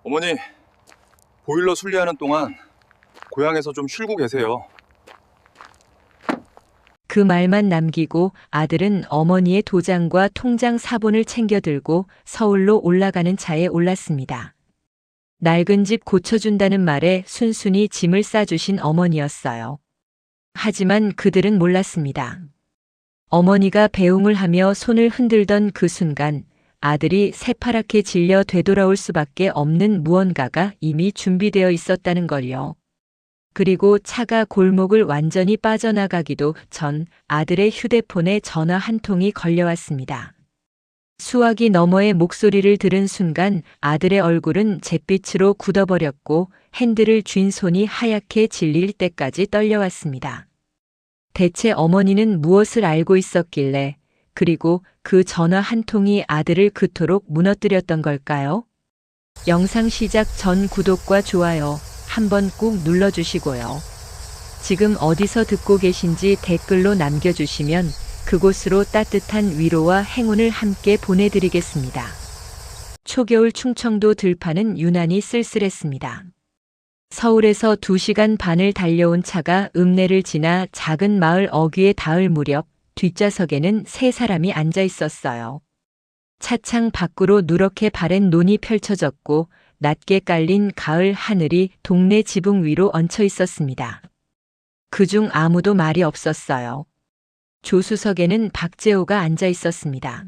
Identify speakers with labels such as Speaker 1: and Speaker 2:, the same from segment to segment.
Speaker 1: 어머니, 보일러 순리하는 동안 고향에서 좀 쉬고 계세요.
Speaker 2: 그 말만 남기고 아들은 어머니의 도장과 통장 사본을 챙겨 들고 서울로 올라가는 차에 올랐습니다. 낡은 집 고쳐준다는 말에 순순히 짐을 싸주신 어머니였어요. 하지만 그들은 몰랐습니다. 어머니가 배웅을 하며 손을 흔들던 그 순간 아들이 새파랗게 질려 되돌아올 수밖에 없는 무언가가 이미 준비되어 있었다는 걸요. 그리고 차가 골목을 완전히 빠져나가기도 전 아들의 휴대폰에 전화 한 통이 걸려왔습니다. 수화기 너머의 목소리를 들은 순간 아들의 얼굴은 잿빛으로 굳어버렸고 핸들을 쥔 손이 하얗게 질릴 때까지 떨려왔습니다. 대체 어머니는 무엇을 알고 있었길래 그리고 그 전화 한 통이 아들을 그토록 무너뜨렸던 걸까요? 영상 시작 전 구독과 좋아요 한번 꾹 눌러주시고요. 지금 어디서 듣고 계신지 댓글로 남겨주시면 그곳으로 따뜻한 위로와 행운을 함께 보내드리겠습니다. 초겨울 충청도 들판은 유난히 쓸쓸했습니다. 서울에서 2시간 반을 달려온 차가 읍내를 지나 작은 마을 어귀에 닿을 무렵 뒷좌석에는 3사람이 앉아 있었어요. 차창 밖으로 누렇게 바랜 논이 펼쳐졌고 낮게 깔린 가을 하늘이 동네 지붕 위로 얹혀 있었습니다. 그중 아무도 말이 없었어요. 조수석에는 박재호가 앉아 있었습니다.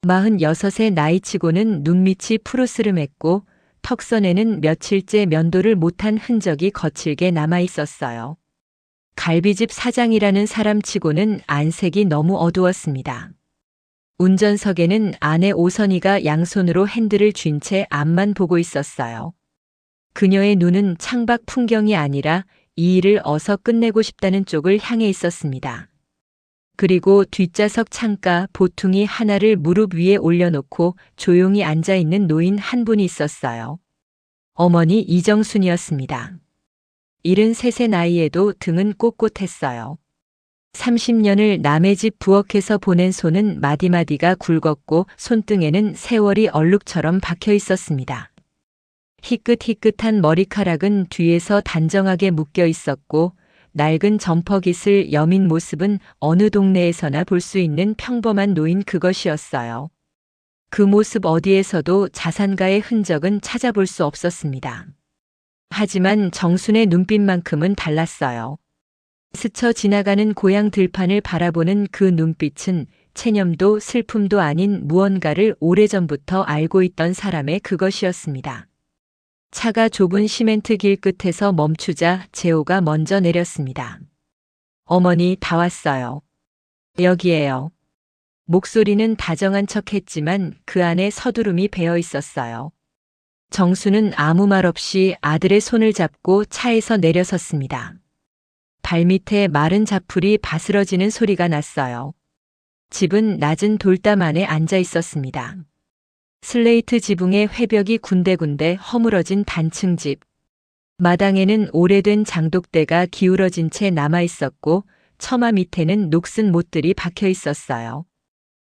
Speaker 2: 46의 나이치고는 눈밑이 푸르스름했고 턱선에는 며칠째 면도를 못한 흔적이 거칠게 남아 있었어요. 갈비집 사장이라는 사람치고는 안색이 너무 어두웠습니다. 운전석에는 아내 오선이가 양손으로 핸들을 쥔 채 앞만 보고 있었어요. 그녀의 눈은 창밖 풍경이 아니라 이 일을 어서 끝내고 싶다는 쪽을 향해 있었습니다. 그리고 뒷좌석 창가 보퉁이 하나를 무릎 위에 올려놓고 조용히 앉아있는 노인 한 분이 있었어요. 어머니 이정순이었습니다. 73의 나이에도 등은 꼿꼿했어요. 30년을 남의 집 부엌에서 보낸 손은 마디마디가 굵었고 손등에는 세월이 얼룩처럼 박혀 있었습니다. 희끗희끗한 머리카락은 뒤에서 단정하게 묶여 있었고 낡은 점퍼깃을 여민 모습은 어느 동네에서나 볼 수 있는 평범한 노인 그것이었어요. 그 모습 어디에서도 자산가의 흔적은 찾아볼 수 없었습니다. 하지만 정순의 눈빛만큼은 달랐어요. 스쳐 지나가는 고향 들판을 바라보는 그 눈빛은 체념도 슬픔도 아닌 무언가를 오래전부터 알고 있던 사람의 그것이었습니다. 차가 좁은 시멘트 길 끝에서 멈추자 재호가 먼저 내렸습니다. 어머니 다 왔어요. 여기에요. 목소리는 다정한 척했지만 그 안에 서두름이 배어 있었어요. 정수는 아무 말 없이 아들의 손을 잡고 차에서 내려섰습니다. 발밑에 마른 자풀이 바스러지는 소리가 났어요. 집은 낮은 돌담 안에 앉아 있었습니다. 슬레이트 지붕의 회벽이 군데군데 허물어진 단층 집. 마당에는 오래된 장독대가 기울어진 채 남아 있었고 처마 밑에는 녹슨 못들이 박혀 있었어요.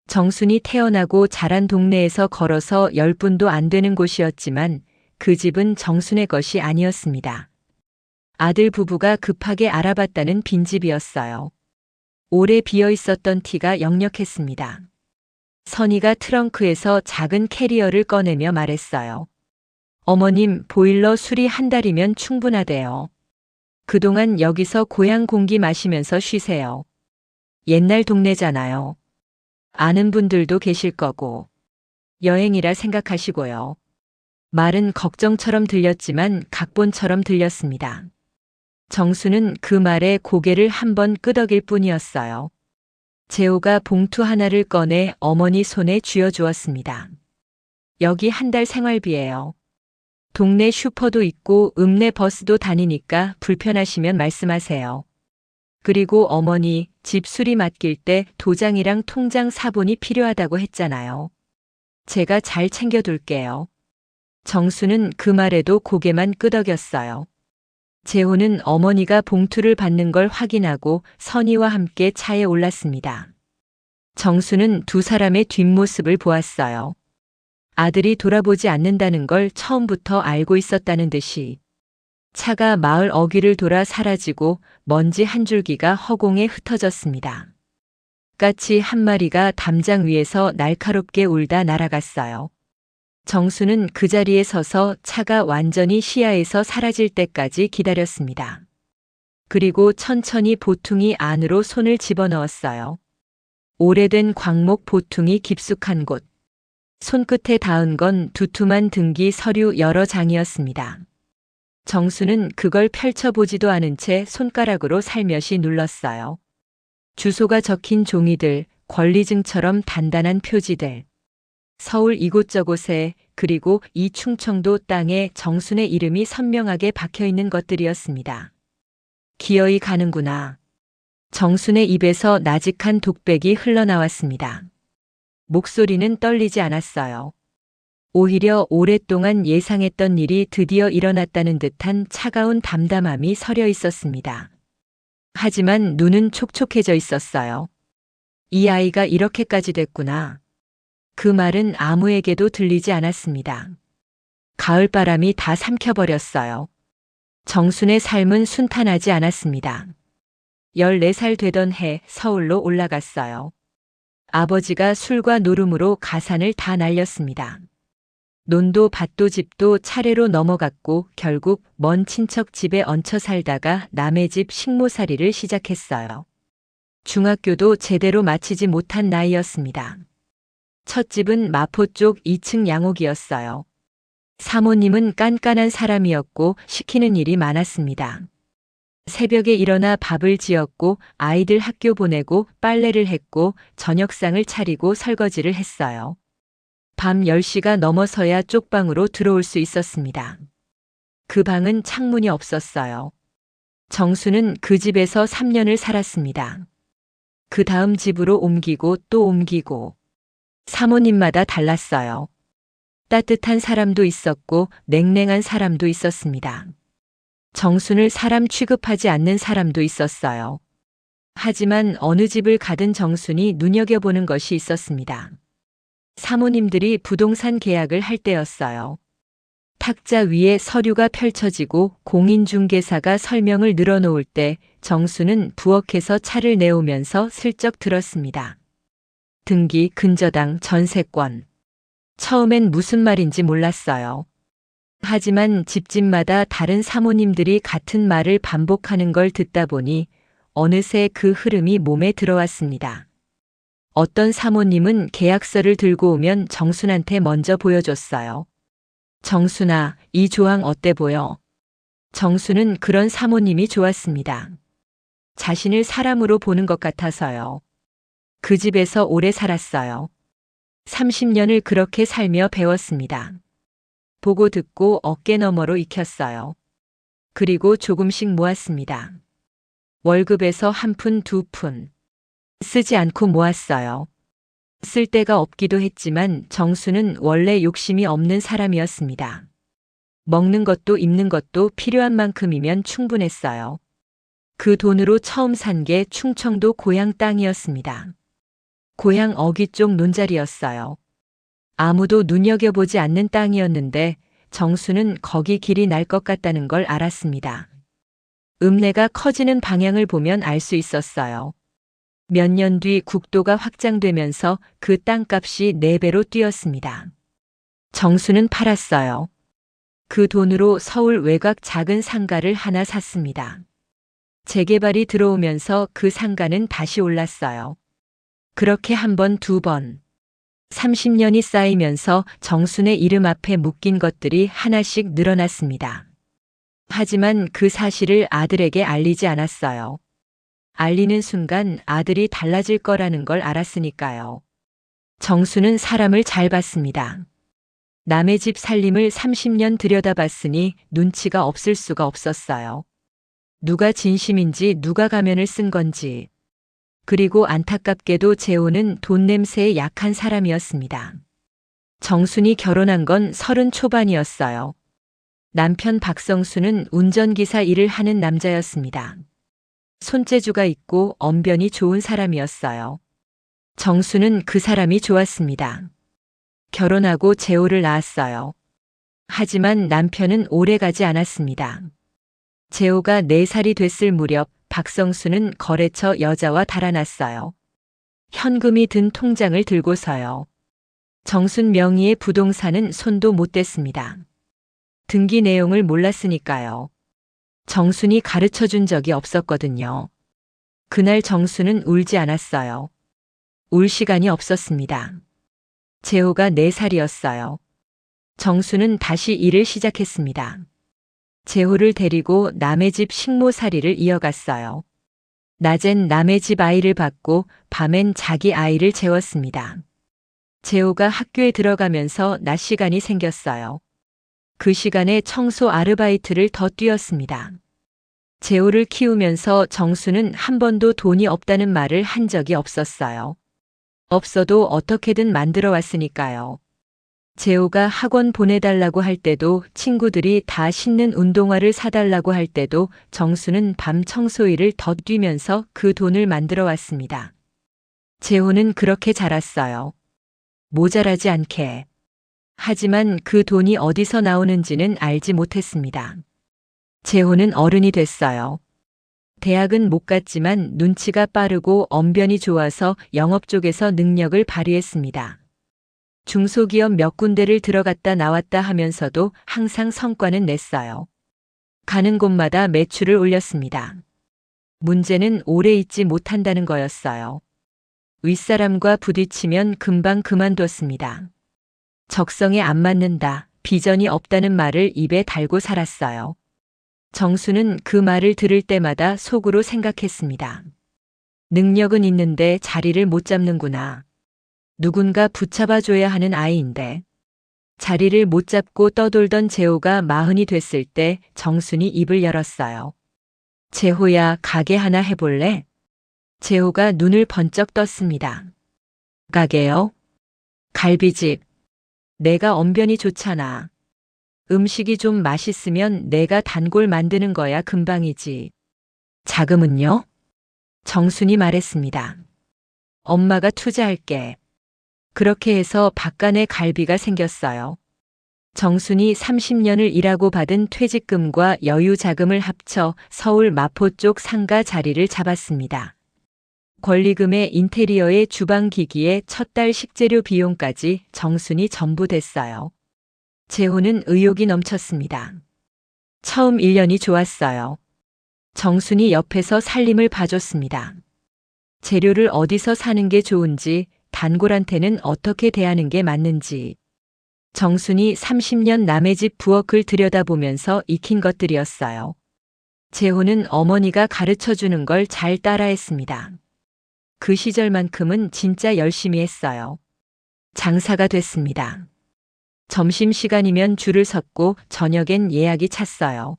Speaker 2: 정순이 태어나고 자란 동네에서 걸어서 10분도 안 되는 곳이었지만 그 집은 정순의 것이 아니었습니다. 아들 부부가 급하게 알아봤다는 빈집이었어요. 오래 비어 있었던 티가 역력했습니다. 선이가 트렁크에서 작은 캐리어를 꺼내며 말했어요. 어머님, 보일러 수리 한 달이면 충분하대요. 그동안 여기서 고향 공기 마시면서 쉬세요. 옛날 동네잖아요. 아는 분들도 계실 거고. 여행이라 생각하시고요. 말은 걱정처럼 들렸지만 각본처럼 들렸습니다. 정수는 그 말에 고개를 한번 끄덕일 뿐이었어요. 재호가 봉투 하나를 꺼내 어머니 손에 쥐어주었습니다. 여기 한 달 생활비예요. 동네 슈퍼도 있고 읍내 버스도 다니니까 불편하시면 말씀하세요. 그리고 어머니 집 수리 맡길 때 도장이랑 통장 사본이 필요하다고 했잖아요. 제가 잘 챙겨둘게요. 정수는 그 말에도 고개만 끄덕였어요. 재호는 어머니가 봉투를 받는 걸 확인하고 선희와 함께 차에 올랐습니다. 정수는 두 사람의 뒷모습을 보았어요. 아들이 돌아보지 않는다는 걸 처음부터 알고 있었다는 듯이 차가 마을 어귀를 돌아 사라지고 먼지 한 줄기가 허공에 흩어졌습니다. 까치 한 마리가 담장 위에서 날카롭게 울다 날아갔어요. 정수는 그 자리에 서서 차가 완전히 시야에서 사라질 때까지 기다렸습니다. 그리고 천천히 보퉁이 안으로 손을 집어넣었어요. 오래된 광목 보퉁이 깊숙한 곳. 손끝에 닿은 건 두툼한 등기 서류 여러 장이었습니다. 정수는 그걸 펼쳐보지도 않은 채 손가락으로 살며시 눌렀어요. 주소가 적힌 종이들, 권리증처럼 단단한 표지들. 서울 이곳저곳에 그리고 이 충청도 땅에 정순의 이름이 선명하게 박혀있는 것들이었습니다. 기어이 가는구나. 정순의 입에서 나직한 독백이 흘러나왔습니다. 목소리는 떨리지 않았어요. 오히려 오랫동안 예상했던 일이 드디어 일어났다는 듯한 차가운 담담함이 서려 있었습니다. 하지만 눈은 촉촉해져 있었어요. 이 아이가 이렇게까지 됐구나. 그 말은 아무에게도 들리지 않았습니다. 가을바람이 다 삼켜버렸어요. 정순의 삶은 순탄하지 않았습니다. 14살 되던 해 서울로 올라갔어요. 아버지가 술과 노름으로 가산을 다 날렸습니다. 논도 밭도 집도 차례로 넘어갔고 결국 먼 친척 집에 얹혀 살다가 남의 집 식모살이를 시작했어요. 중학교도 제대로 마치지 못한 나이였습니다. 첫 집은 마포 쪽 2층 양옥이었어요. 사모님은 깐깐한 사람이었고 시키는 일이 많았습니다. 새벽에 일어나 밥을 지었고 아이들 학교 보내고 빨래를 했고 저녁상을 차리고 설거지를 했어요. 밤 10시가 넘어서야 쪽방으로 들어올 수 있었습니다. 그 방은 창문이 없었어요. 정수는 그 집에서 3년을 살았습니다. 그 다음 집으로 옮기고 또 옮기고 사모님마다 달랐어요. 따뜻한 사람도 있었고 냉랭한 사람도 있었습니다. 정순을 사람 취급하지 않는 사람도 있었어요. 하지만 어느 집을 가든 정순이 눈여겨보는 것이 있었습니다. 사모님들이 부동산 계약을 할 때였어요. 탁자 위에 서류가 펼쳐지고 공인중개사가 설명을 늘어놓을 때 정수는 부엌에서 차를 내오면서 슬쩍 들었습니다. 등기, 근저당, 전세권. 처음엔 무슨 말인지 몰랐어요. 하지만 집집마다 다른 사모님들이 같은 말을 반복하는 걸 듣다 보니 어느새 그 흐름이 몸에 들어왔습니다. 어떤 사모님은 계약서를 들고 오면 정순한테 먼저 보여줬어요. 정순아, 이 조항 어때 보여? 정순은 그런 사모님이 좋았습니다. 자신을 사람으로 보는 것 같아서요. 그 집에서 오래 살았어요. 30년을 그렇게 살며 배웠습니다. 보고 듣고 어깨너머로 익혔어요. 그리고 조금씩 모았습니다. 월급에서 한 푼, 두 푼. 쓰지 않고 모았어요. 쓸 데가 없기도 했지만 정수는 원래 욕심이 없는 사람이었습니다. 먹는 것도 입는 것도 필요한 만큼이면 충분했어요. 그 돈으로 처음 산 게 충청도 고향 땅이었습니다. 고향 어귀 쪽 논자리였어요. 아무도 눈여겨보지 않는 땅이었는데 정수는 거기 길이 날 것 같다는 걸 알았습니다. 읍내가 커지는 방향을 보면 알 수 있었어요. 몇 년 뒤 국도가 확장되면서 그 땅값이 4배로 뛰었습니다. 정수는 팔았어요. 그 돈으로 서울 외곽 작은 상가를 하나 샀습니다. 재개발이 들어오면서 그 상가는 다시 올랐어요. 그렇게 한 번, 두 번. 30년이 쌓이면서 정순의 이름 앞에 묶인 것들이 하나씩 늘어났습니다. 하지만 그 사실을 아들에게 알리지 않았어요. 알리는 순간 아들이 달라질 거라는 걸 알았으니까요. 정수는 사람을 잘 봤습니다. 남의 집 살림을 30년 들여다봤으니 눈치가 없을 수가 없었어요. 누가 진심인지 누가 가면을 쓴 건지. 그리고 안타깝게도 재호는 돈 냄새에 약한 사람이었습니다. 정순이 결혼한 건 30 초반이었어요. 남편 박성수는 운전기사 일을 하는 남자였습니다. 손재주가 있고 언변이 좋은 사람이었어요. 정수는 그 사람이 좋았습니다. 결혼하고 재호를 낳았어요. 하지만 남편은 오래 가지 않았습니다. 재호가 4살이 됐을 무렵 박성수는 거래처 여자와 달아났어요. 현금이 든 통장을 들고서요. 정순 명의의 부동산은 손도 못 댔습니다. 등기 내용을 몰랐으니까요. 정순이 가르쳐 준 적이 없었거든요. 그날 정순은 울지 않았어요. 울 시간이 없었습니다. 재호가 4살이었어요. 정순은 다시 일을 시작했습니다. 재호를 데리고 남의 집 식모살이를 이어갔어요. 낮엔 남의 집 아이를 받고 밤엔 자기 아이를 재웠습니다. 재호가 학교에 들어가면서 낮 시간이 생겼어요. 그 시간에 청소 아르바이트를 더 뛰었습니다. 재호를 키우면서 정수는 한 번도 돈이 없다는 말을 한 적이 없었어요. 없어도 어떻게든 만들어 왔으니까요. 재호가 학원 보내달라고 할 때도, 친구들이 다 신는 운동화를 사달라고 할 때도 정수는 밤 청소일을 더 뛰면서 그 돈을 만들어 왔습니다. 재호는 그렇게 자랐어요. 모자라지 않게. 하지만 그 돈이 어디서 나오는지는 알지 못했습니다. 재호는 어른이 됐어요. 대학은 못 갔지만 눈치가 빠르고 언변이 좋아서 영업 쪽에서 능력을 발휘했습니다. 중소기업 몇 군데를 들어갔다 나왔다 하면서도 항상 성과는 냈어요. 가는 곳마다 매출을 올렸습니다. 문제는 오래 있지 못한다는 거였어요. 윗사람과 부딪히면 금방 그만뒀습니다. 적성에 안 맞는다, 비전이 없다는 말을 입에 달고 살았어요. 정수는 그 말을 들을 때마다 속으로 생각했습니다. 능력은 있는데 자리를 못 잡는구나. 누군가 붙잡아줘야 하는 아이인데. 자리를 못 잡고 떠돌던 재호가 40이 됐을 때 정순이 입을 열었어요. 재호야, 가게 하나 해볼래? 재호가 눈을 번쩍 떴습니다. 가게요? 갈비집. 내가 언변이 좋잖아. 음식이 좀 맛있으면 내가 단골 만드는 거야 금방이지. 자금은요? 정순이 말했습니다. 엄마가 투자할게. 그렇게 해서 박간의 갈비가 생겼어요. 정순이 30년을 일하고 받은 퇴직금과 여유 자금을 합쳐 서울 마포 쪽 상가 자리를 잡았습니다. 권리금에 인테리어에 주방기기에 첫 달 식재료 비용까지 정순이 전부 됐어요. 재호는 의욕이 넘쳤습니다. 처음 1년이 좋았어요. 정순이 옆에서 살림을 봐줬습니다. 재료를 어디서 사는 게 좋은지, 단골한테는 어떻게 대하는 게 맞는지. 정순이 30년 남의 집 부엌을 들여다보면서 익힌 것들이었어요. 재호는 어머니가 가르쳐주는 걸 잘 따라했습니다. 그 시절만큼은 진짜 열심히 했어요. 장사가 됐습니다. 점심시간이면 줄을 섰고 저녁엔 예약이 찼어요.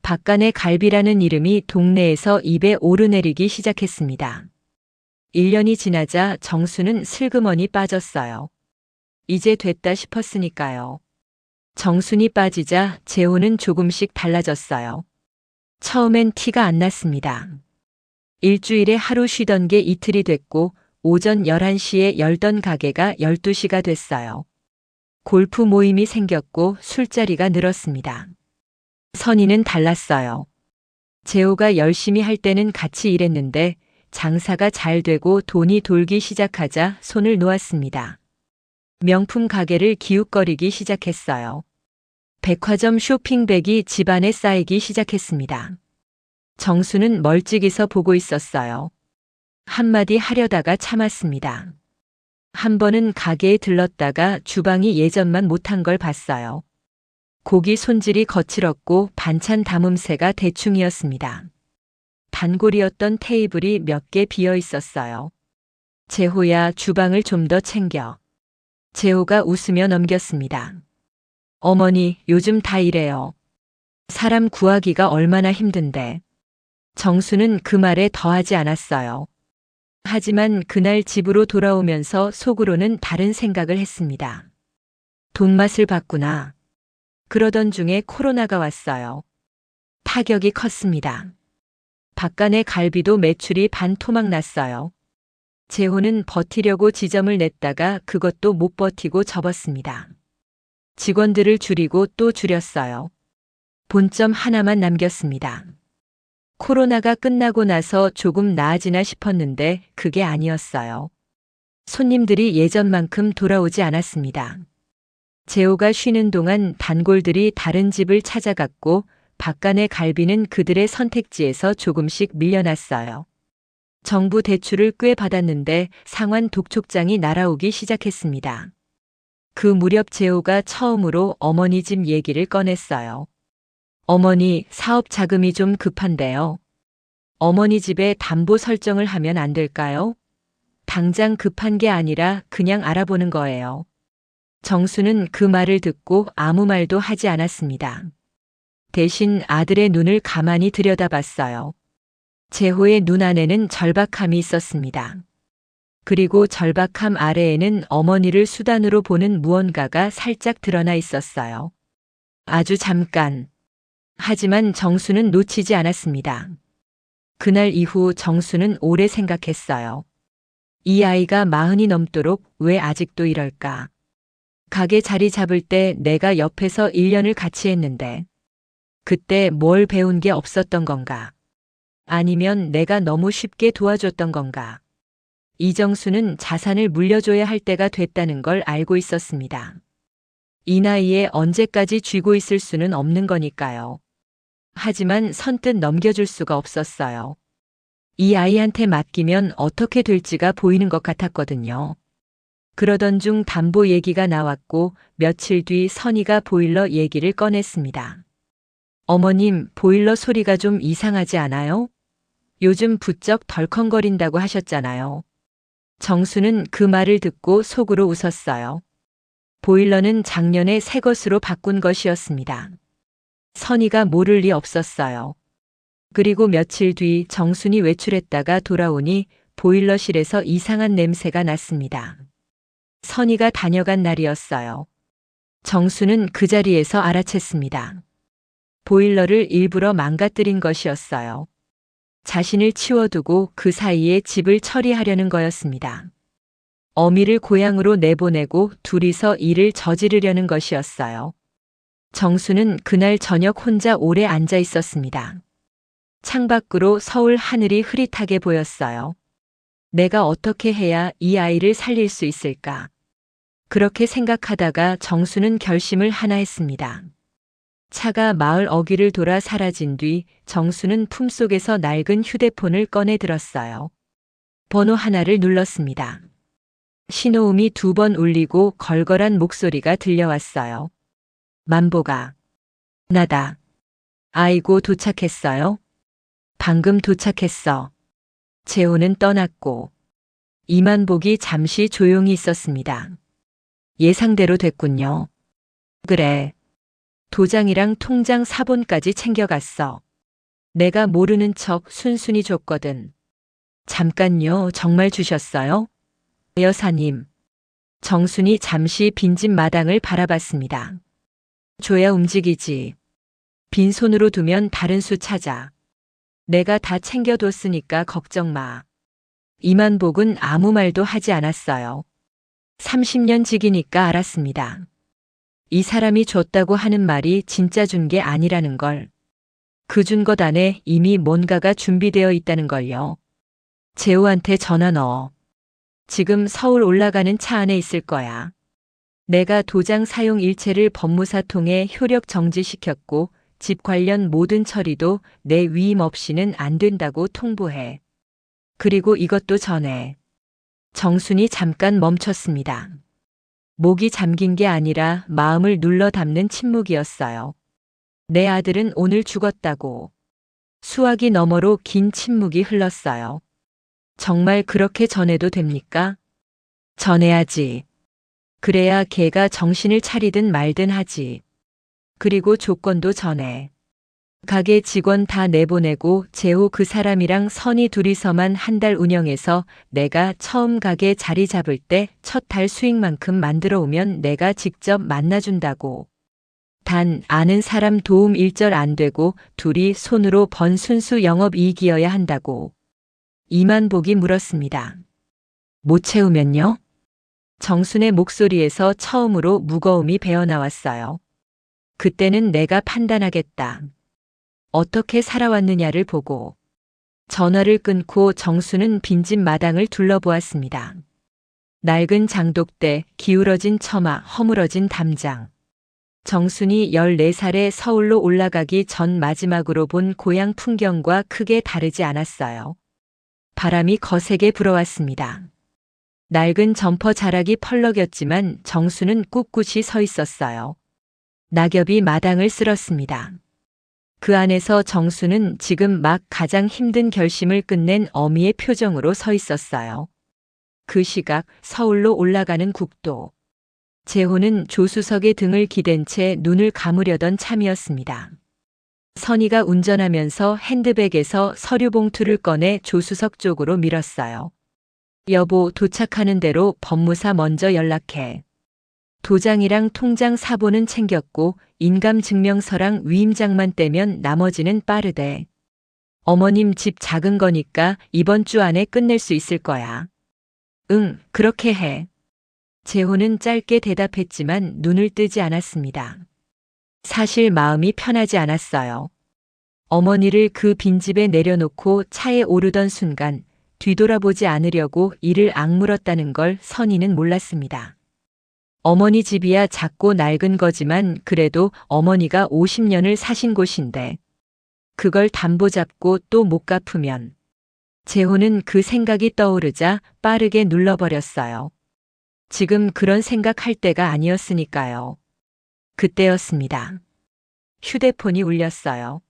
Speaker 2: 박간의 갈비라는 이름이 동네에서 입에 오르내리기 시작했습니다. 1년이 지나자 정수는 슬그머니 빠졌어요. 이제 됐다 싶었으니까요. 정순이 빠지자 재호는 조금씩 달라졌어요. 처음엔 티가 안 났습니다. 일주일에 하루 쉬던 게 이틀이 됐고 오전 11시에 열던 가게가 12시가 됐어요. 골프 모임이 생겼고 술자리가 늘었습니다. 선의는 달랐어요. 재호가 열심히 할 때는 같이 일했는데 장사가 잘 되고 돈이 돌기 시작하자 손을 놓았습니다. 명품 가게를 기웃거리기 시작했어요. 백화점 쇼핑백이 집안에 쌓이기 시작했습니다. 정수는 멀찍이서 보고 있었어요. 한마디 하려다가 참았습니다. 한 번은 가게에 들렀다가 주방이 예전만 못한 걸 봤어요. 고기 손질이 거칠었고 반찬 담음새가 대충이었습니다. 단골이었던 테이블이 몇 개 비어 있었어요. 재호야, 주방을 좀 더 챙겨. 재호가 웃으며 넘겼습니다. 어머니, 요즘 다 이래요. 사람 구하기가 얼마나 힘든데. 정수는 그 말에 더하지 않았어요. 하지만 그날 집으로 돌아오면서 속으로는 다른 생각을 했습니다. 돈맛을 봤구나. 그러던 중에 코로나가 왔어요. 타격이 컸습니다. 박간의 갈비도 매출이 반토막 났어요. 재호는 버티려고 지점을 냈다가 그것도 못 버티고 접었습니다. 직원들을 줄이고 또 줄였어요. 본점 하나만 남겼습니다. 코로나가 끝나고 나서 조금 나아지나 싶었는데 그게 아니었어요. 손님들이 예전만큼 돌아오지 않았습니다. 재호가 쉬는 동안 단골들이 다른 집을 찾아갔고 박간의 갈비는 그들의 선택지에서 조금씩 밀려났어요. 정부 대출을 꽤 받았는데 상환 독촉장이 날아오기 시작했습니다. 그 무렵 재호가 처음으로 어머니 집 얘기를 꺼냈어요. 어머니, 사업 자금이 좀 급한데요. 어머니 집에 담보 설정을 하면 안 될까요? 당장 급한 게 아니라 그냥 알아보는 거예요. 정수는 그 말을 듣고 아무 말도 하지 않았습니다. 대신 아들의 눈을 가만히 들여다봤어요. 재호의 눈 안에는 절박함이 있었습니다. 그리고 절박함 아래에는 어머니를 수단으로 보는 무언가가 살짝 드러나 있었어요. 아주 잠깐. 하지만 정수는 놓치지 않았습니다. 그날 이후 정수는 오래 생각했어요. 이 아이가 40이 넘도록 왜 아직도 이럴까? 가게 자리 잡을 때 내가 옆에서 1년을 같이 했는데 그때 뭘 배운 게 없었던 건가? 아니면 내가 너무 쉽게 도와줬던 건가? 이정수는 자산을 물려줘야 할 때가 됐다는 걸 알고 있었습니다. 이 나이에 언제까지 쥐고 있을 수는 없는 거니까요. 하지만 선뜻 넘겨줄 수가 없었어요. 이 아이한테 맡기면 어떻게 될지가 보이는 것 같았거든요. 그러던 중 담보 얘기가 나왔고 며칠 뒤 선희가 보일러 얘기를 꺼냈습니다. 어머님, 보일러 소리가 좀 이상하지 않아요? 요즘 부쩍 덜컹거린다고 하셨잖아요. 정수는 그 말을 듣고 속으로 웃었어요. 보일러는 작년에 새 것으로 바꾼 것이었습니다. 선희가 모를 리 없었어요. 그리고 며칠 뒤 정순이 외출했다가 돌아오니 보일러실에서 이상한 냄새가 났습니다. 선희가 다녀간 날이었어요. 정수는 그 자리에서 알아챘습니다. 보일러를 일부러 망가뜨린 것이었어요. 자신을 치워두고 그 사이에 집을 처리하려는 거였습니다. 어미를 고향으로 내보내고 둘이서 일을 저지르려는 것이었어요. 정수는 그날 저녁 혼자 오래 앉아 있었습니다. 창밖으로 서울 하늘이 흐릿하게 보였어요. 내가 어떻게 해야 이 아이를 살릴 수 있을까? 그렇게 생각하다가 정수는 결심을 하나 했습니다. 차가 마을 어귀를 돌아 사라진 뒤 정수는 품속에서 낡은 휴대폰을 꺼내 들었어요. 번호 하나를 눌렀습니다. 신호음이 2번 울리고 걸걸한 목소리가 들려왔어요. 만보가. 나다. 아이고 도착했어요? 방금 도착했어. 재호는 떠났고 이만복이 잠시 조용히 있었습니다. 예상대로 됐군요. 그래. 도장이랑 통장 사본까지 챙겨갔어. 내가 모르는 척 순순히 줬거든. 잠깐요, 정말 주셨어요? 여사님. 정순이 잠시 빈집 마당을 바라봤습니다. 줘야 움직이지. 빈손으로 두면 다른 수 찾아. 내가 다 챙겨뒀으니까 걱정 마. 이만복은 아무 말도 하지 않았어요. 30년 지기니까 알았습니다. 이 사람이 줬다고 하는 말이 진짜 준 게 아니라는 걸. 그 준 것 안에 이미 뭔가가 준비되어 있다는 걸요. 재호한테 전화 넣어. 지금 서울 올라가는 차 안에 있을 거야. 내가 도장 사용 일체를 법무사 통해 효력 정지시켰고 집 관련 모든 처리도 내 위임 없이는 안 된다고 통보해. 그리고 이것도 전해. 정순이 잠깐 멈췄습니다. 목이 잠긴 게 아니라 마음을 눌러 담는 침묵이었어요. 내 아들은 오늘 죽었다고. 수화기 너머로 긴 침묵이 흘렀어요. 정말 그렇게 전해도 됩니까? 전해야지. 그래야 걔가 정신을 차리든 말든 하지. 그리고 조건도 전해. 가게 직원 다 내보내고 재호 그 사람이랑 선이 둘이서만 한 달 운영해서 내가 처음 가게 자리 잡을 때 첫 달 수익만큼 만들어 오면 내가 직접 만나준다고. 단 아는 사람 도움 일절 안 되고 둘이 손으로 번 순수 영업이익이어야 한다고. 이만복이 물었습니다. 못 채우면요? 정순의 목소리에서 처음으로 무거움이 배어나왔어요. 그때는 내가 판단하겠다. 어떻게 살아왔느냐를 보고. 전화를 끊고 정수는 빈집 마당을 둘러보았습니다. 낡은 장독대, 기울어진 처마, 허물어진 담장. 정순이 14살에 서울로 올라가기 전 마지막으로 본 고향 풍경과 크게 다르지 않았어요. 바람이 거세게 불어왔습니다. 낡은 점퍼 자락이 펄럭였지만 정수는 꿋꿋이 서 있었어요. 낙엽이 마당을 쓸었습니다. 그 안에서 정수는 지금 막 가장 힘든 결심을 끝낸 어미의 표정으로 서 있었어요. 그 시각 서울로 올라가는 국도. 재호는 조수석에 등을 기댄 채 눈을 감으려던 참이었습니다. 선희가 운전하면서 핸드백에서 서류 봉투를 꺼내 조수석 쪽으로 밀었어요. 여보, 도착하는 대로 법무사 먼저 연락해. 도장이랑 통장 사본은 챙겼고 인감증명서랑 위임장만 떼면 나머지는 빠르대. 어머님 집 작은 거니까 이번 주 안에 끝낼 수 있을 거야. 응, 그렇게 해. 재호는 짧게 대답했지만 눈을 뜨지 않았습니다. 사실 마음이 편하지 않았어요. 어머니를 그 빈집에 내려놓고 차에 오르던 순간 뒤돌아보지 않으려고 이를 악물었다는 걸 선희는 몰랐습니다. 어머니 집이야 작고 낡은 거지만 그래도 어머니가 50년을 사신 곳인데 그걸 담보 잡고 또 못 갚으면. 재호는 그 생각이 떠오르자 빠르게 눌러버렸어요. 지금 그런 생각할 때가 아니었으니까요. 그때였습니다. 휴대폰이 울렸어요.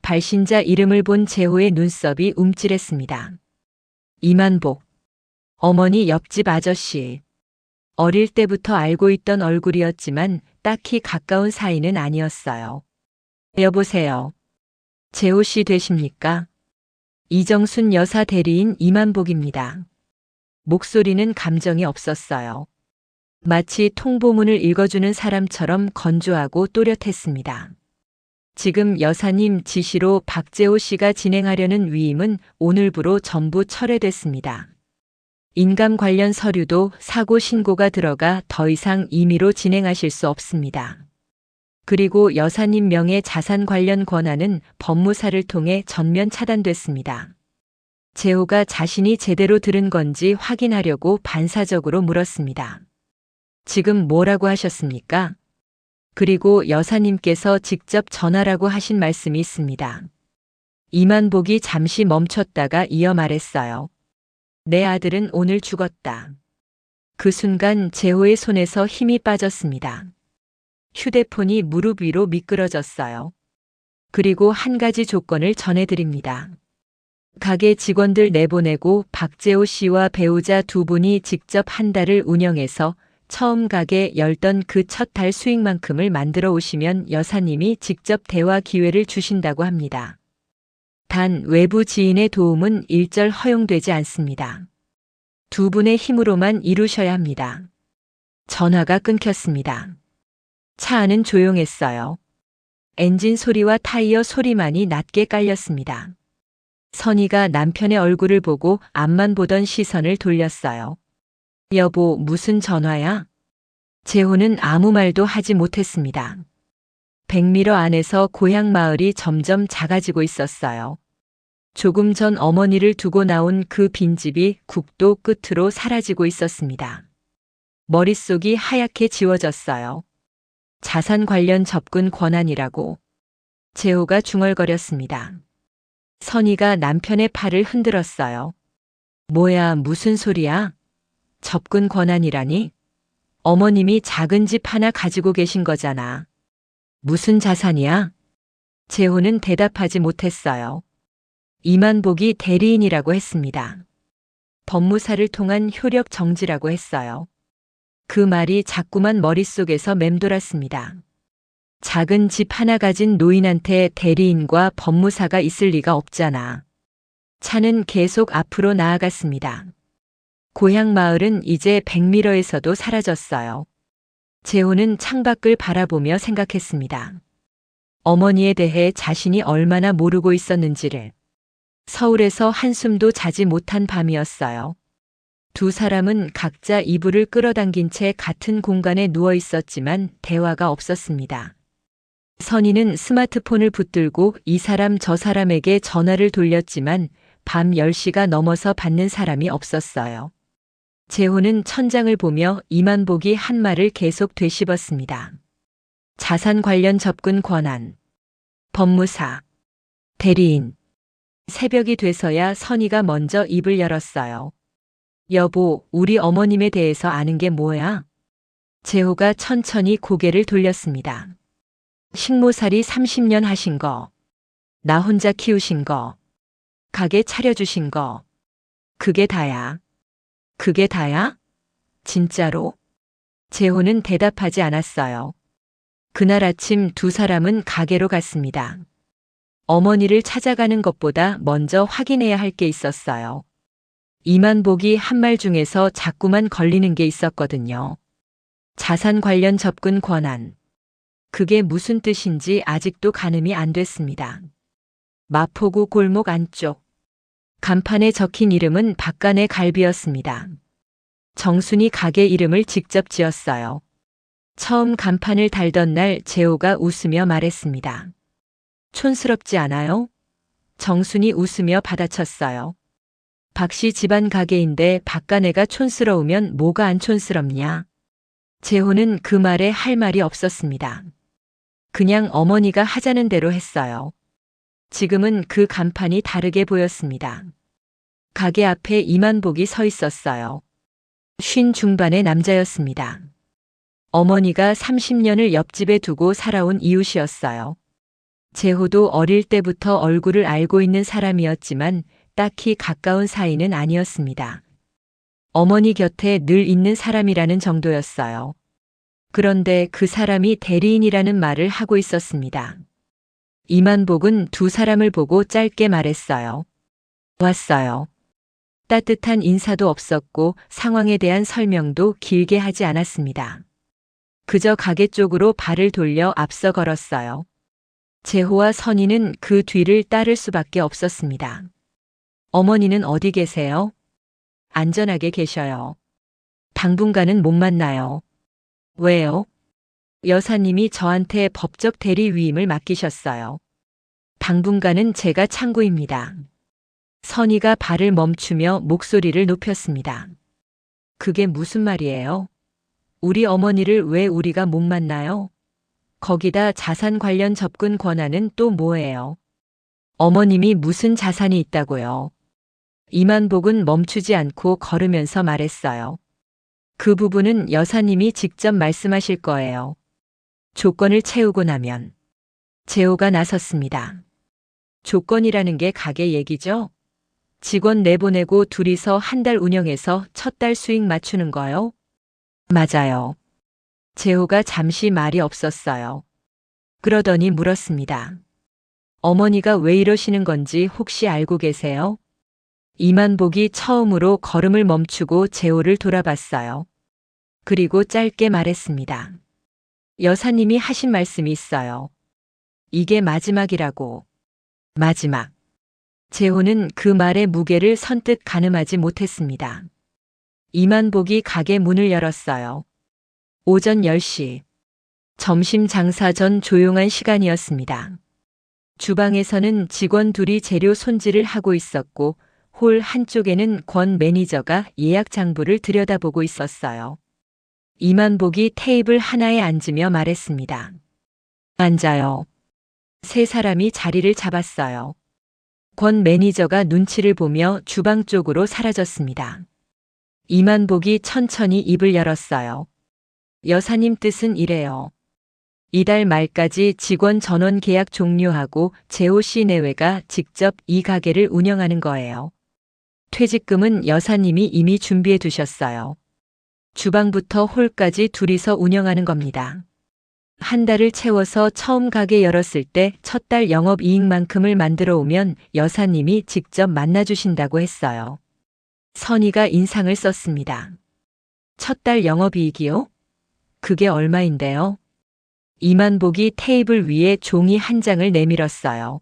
Speaker 2: 발신자 이름을 본 재호의 눈썹이 움찔했습니다. 이만복. 어머니 옆집 아저씨. 어릴 때부터 알고 있던 얼굴이었지만 딱히 가까운 사이는 아니었어요. 여보세요. 재호 씨 되십니까? 이정순 여사 대리인 이만복입니다. 목소리는 감정이 없었어요. 마치 통보문을 읽어주는 사람처럼 건조하고 또렷했습니다. 지금 여사님 지시로 박재호 씨가 진행하려는 위임은 오늘부로 전부 철회됐습니다. 인감 관련 서류도 사고 신고가 들어가 더 이상 임의로 진행하실 수 없습니다. 그리고 여사님 명의 자산 관련 권한은 법무사를 통해 전면 차단됐습니다. 재호가 자신이 제대로 들은 건지 확인하려고 반사적으로 물었습니다. 지금 뭐라고 하셨습니까? 그리고 여사님께서 직접 전하라고 하신 말씀이 있습니다. 이만복이 잠시 멈췄다가 이어 말했어요. 내 아들은 오늘 죽었다. 그 순간 재호의 손에서 힘이 빠졌습니다. 휴대폰이 무릎 위로 미끄러졌어요. 그리고 한 가지 조건을 전해드립니다. 가게 직원들 내보내고 박재호 씨와 배우자 두 분이 직접 한 달을 운영해서 처음 가게 열던 그 첫 달 수익만큼을 만들어 오시면 여사님이 직접 대화 기회를 주신다고 합니다. 단 외부 지인의 도움은 일절 허용되지 않습니다. 두 분의 힘으로만 이루셔야 합니다. 전화가 끊겼습니다. 차 안은 조용했어요. 엔진 소리와 타이어 소리만이 낮게 깔렸습니다. 선희가 남편의 얼굴을 보고 앞만 보던 시선을 돌렸어요. 여보, 무슨 전화야? 재호는 아무 말도 하지 못했습니다. 100m 안에서 고향 마을이 점점 작아지고 있었어요. 조금 전 어머니를 두고 나온 그 빈집이 국도 끝으로 사라지고 있었습니다. 머릿속이 하얗게 지워졌어요. 자산 관련 접근 권한이라고. 재호가 중얼거렸습니다. 선희가 남편의 팔을 흔들었어요. 뭐야, 무슨 소리야? 접근 권한이라니? 어머님이 작은 집 하나 가지고 계신 거잖아. 무슨 자산이야? 재호는 대답하지 못했어요. 이만복이 대리인이라고 했습니다. 법무사를 통한 효력 정지라고 했어요. 그 말이 자꾸만 머릿속에서 맴돌았습니다. 작은 집 하나 가진 노인한테 대리인과 법무사가 있을 리가 없잖아. 차는 계속 앞으로 나아갔습니다. 고향 마을은 이제 100m에서도 사라졌어요. 재호는 창밖을 바라보며 생각했습니다. 어머니에 대해 자신이 얼마나 모르고 있었는지를. 서울에서 한숨도 자지 못한 밤이었어요. 두 사람은 각자 이불을 끌어당긴 채 같은 공간에 누워 있었지만 대화가 없었습니다. 선희는 스마트폰을 붙들고 이 사람 저 사람에게 전화를 돌렸지만 밤 10시가 넘어서 받는 사람이 없었어요. 재호는 천장을 보며 이만복이 한 말을 계속 되씹었습니다. 자산 관련 접근 권한, 법무사, 대리인. 새벽이 돼서야 선희가 먼저 입을 열었어요. 여보, 우리 어머님에 대해서 아는 게 뭐야? 재호가 천천히 고개를 돌렸습니다. 식모살이 30년 하신 거, 나 혼자 키우신 거, 가게 차려주신 거, 그게 다야. 그게 다야? 진짜로? 재호는 대답하지 않았어요. 그날 아침 두 사람은 가게로 갔습니다. 어머니를 찾아가는 것보다 먼저 확인해야 할 게 있었어요. 이만복이 한 말 중에서 자꾸만 걸리는 게 있었거든요. 자산 관련 접근 권한. 그게 무슨 뜻인지 아직도 가늠이 안 됐습니다. 마포구 골목 안쪽. 간판에 적힌 이름은 박간의 갈비였습니다. 정순이 가게 이름을 직접 지었어요. 처음 간판을 달던 날 재호가 웃으며 말했습니다. 촌스럽지 않아요? 정순이 웃으며 받아쳤어요. 박씨 집안 가게인데 박간애가 촌스러우면 뭐가 안 촌스럽냐? 재호는 그 말에 할 말이 없었습니다. 그냥 어머니가 하자는 대로 했어요. 지금은 그 간판이 다르게 보였습니다. 가게 앞에 이만복이 서 있었어요. 50 중반의 남자였습니다. 어머니가 30년을 옆집에 두고 살아온 이웃이었어요. 재호도 어릴 때부터 얼굴을 알고 있는 사람이었지만 딱히 가까운 사이는 아니었습니다. 어머니 곁에 늘 있는 사람이라는 정도였어요. 그런데 그 사람이 대리인이라는 말을 하고 있었습니다. 이만복은 두 사람을 보고 짧게 말했어요. 왔어요. 따뜻한 인사도 없었고 상황에 대한 설명도 길게 하지 않았습니다. 그저 가게 쪽으로 발을 돌려 앞서 걸었어요. 재호와 선희는 그 뒤를 따를 수밖에 없었습니다. 어머니는 어디 계세요? 안전하게 계셔요. 당분간은 못 만나요. 왜요? 여사님이 저한테 법적 대리 위임을 맡기셨어요. 당분간은 제가 창구입니다. 선희가 발을 멈추며 목소리를 높였습니다. 그게 무슨 말이에요? 우리 어머니를 왜 우리가 못 만나요? 거기다 자산 관련 접근 권한은 또 뭐예요? 어머님이 무슨 자산이 있다고요? 이만복은 멈추지 않고 걸으면서 말했어요. 그 부분은 여사님이 직접 말씀하실 거예요. 조건을 채우고 나면. 재호가 나섰습니다. 조건이라는 게 가게 얘기죠? 직원 내보내고 둘이서 한 달 운영해서 첫 달 수익 맞추는 거요? 맞아요. 재호가 잠시 말이 없었어요. 그러더니 물었습니다. 어머니가 왜 이러시는 건지 혹시 알고 계세요? 이만복이 처음으로 걸음을 멈추고 재호를 돌아봤어요. 그리고 짧게 말했습니다. 여사님이 하신 말씀이 있어요. 이게 마지막이라고. 마지막. 재호는 그 말의 무게를 선뜻 가늠하지 못했습니다. 이만복이 가게 문을 열었어요. 오전 10시. 점심 장사 전 조용한 시간이었습니다. 주방에서는 직원 둘이 재료 손질을 하고 있었고 홀 한쪽에는 권 매니저가 예약 장부를 들여다보고 있었어요. 이만복이 테이블 하나에 앉으며 말했습니다. 앉아요. 세 사람이 자리를 잡았어요. 권 매니저가 눈치를 보며 주방 쪽으로 사라졌습니다. 이만복이 천천히 입을 열었어요. 여사님 뜻은 이래요. 이달 말까지 직원 전원 계약 종료하고 재호 씨 내외가 직접 이 가게를 운영하는 거예요. 퇴직금은 여사님이 이미 준비해 두셨어요. 주방부터 홀까지 둘이서 운영하는 겁니다. 한 달을 채워서 처음 가게 열었을 때 첫 달 영업이익만큼을 만들어 오면 여사님이 직접 만나주신다고 했어요. 선희가 인상을 썼습니다. 첫 달 영업이익이요? 그게 얼마인데요? 이만복이 테이블 위에 종이 한 장을 내밀었어요.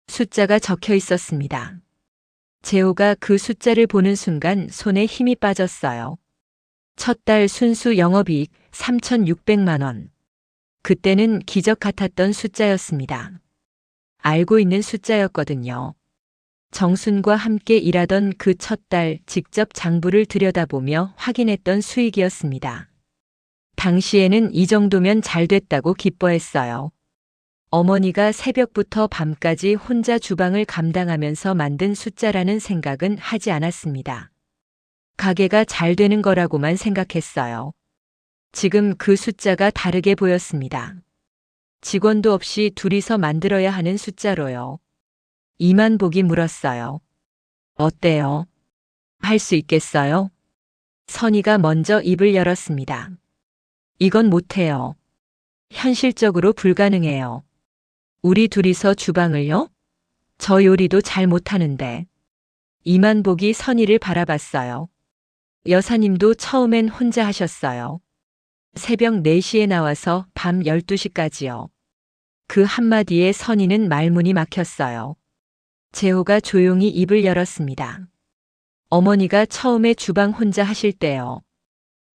Speaker 2: 숫자가 적혀 있었습니다. 재호가 그 숫자를 보는 순간 손에 힘이 빠졌어요. 첫 달 순수 영업이익 3,600만 원. 그때는 기적 같았던 숫자였습니다. 알고 있는 숫자였거든요. 정순과 함께 일하던 그 첫 달 직접 장부를 들여다보며 확인했던 수익이었습니다. 당시에는 이 정도면 잘 됐다고 기뻐했어요. 어머니가 새벽부터 밤까지 혼자 주방을 감당하면서 만든 숫자라는 생각은 하지 않았습니다. 가게가 잘 되는 거라고만 생각했어요. 지금 그 숫자가 다르게 보였습니다. 직원도 없이 둘이서 만들어야 하는 숫자로요. 이만복이 물었어요. 어때요? 할 수 있겠어요? 선희가 먼저 입을 열었습니다. 이건 못해요. 현실적으로 불가능해요. 우리 둘이서 주방을요? 저 요리도 잘 못하는데. 이만복이 선희를 바라봤어요. 여사님도 처음엔 혼자 하셨어요. 새벽 4시에 나와서 밤 12시까지요. 그 한마디에 선희는 말문이 막혔어요. 재호가 조용히 입을 열었습니다. 어머니가 처음에 주방 혼자 하실 때요.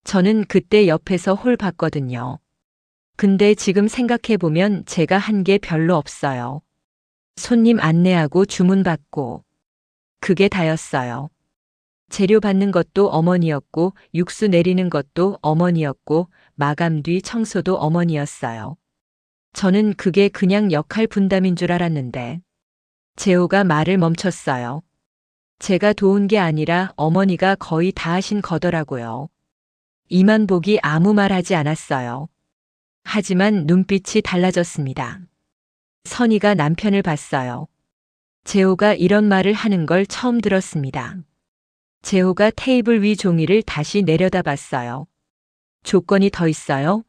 Speaker 2: 저는 그때 옆에서 홀 봤거든요. 근데 지금 생각해보면 제가 한 게 별로 없어요. 손님 안내하고 주문 받고. 그게 다였어요. 재료 받는 것도 어머니였고, 육수 내리는 것도 어머니였고, 마감 뒤 청소도 어머니였어요. 저는 그게 그냥 역할 분담인 줄 알았는데. 재호가 말을 멈췄어요. 제가 도운 게 아니라 어머니가 거의 다 하신 거더라고요. 이만복이 아무 말 하지 않았어요. 하지만 눈빛이 달라졌습니다. 선희가 남편을 봤어요. 재호가 이런 말을 하는 걸 처음 들었습니다. 재호가 테이블 위 종이를 다시 내려다봤어요. 조건이 더 있어요?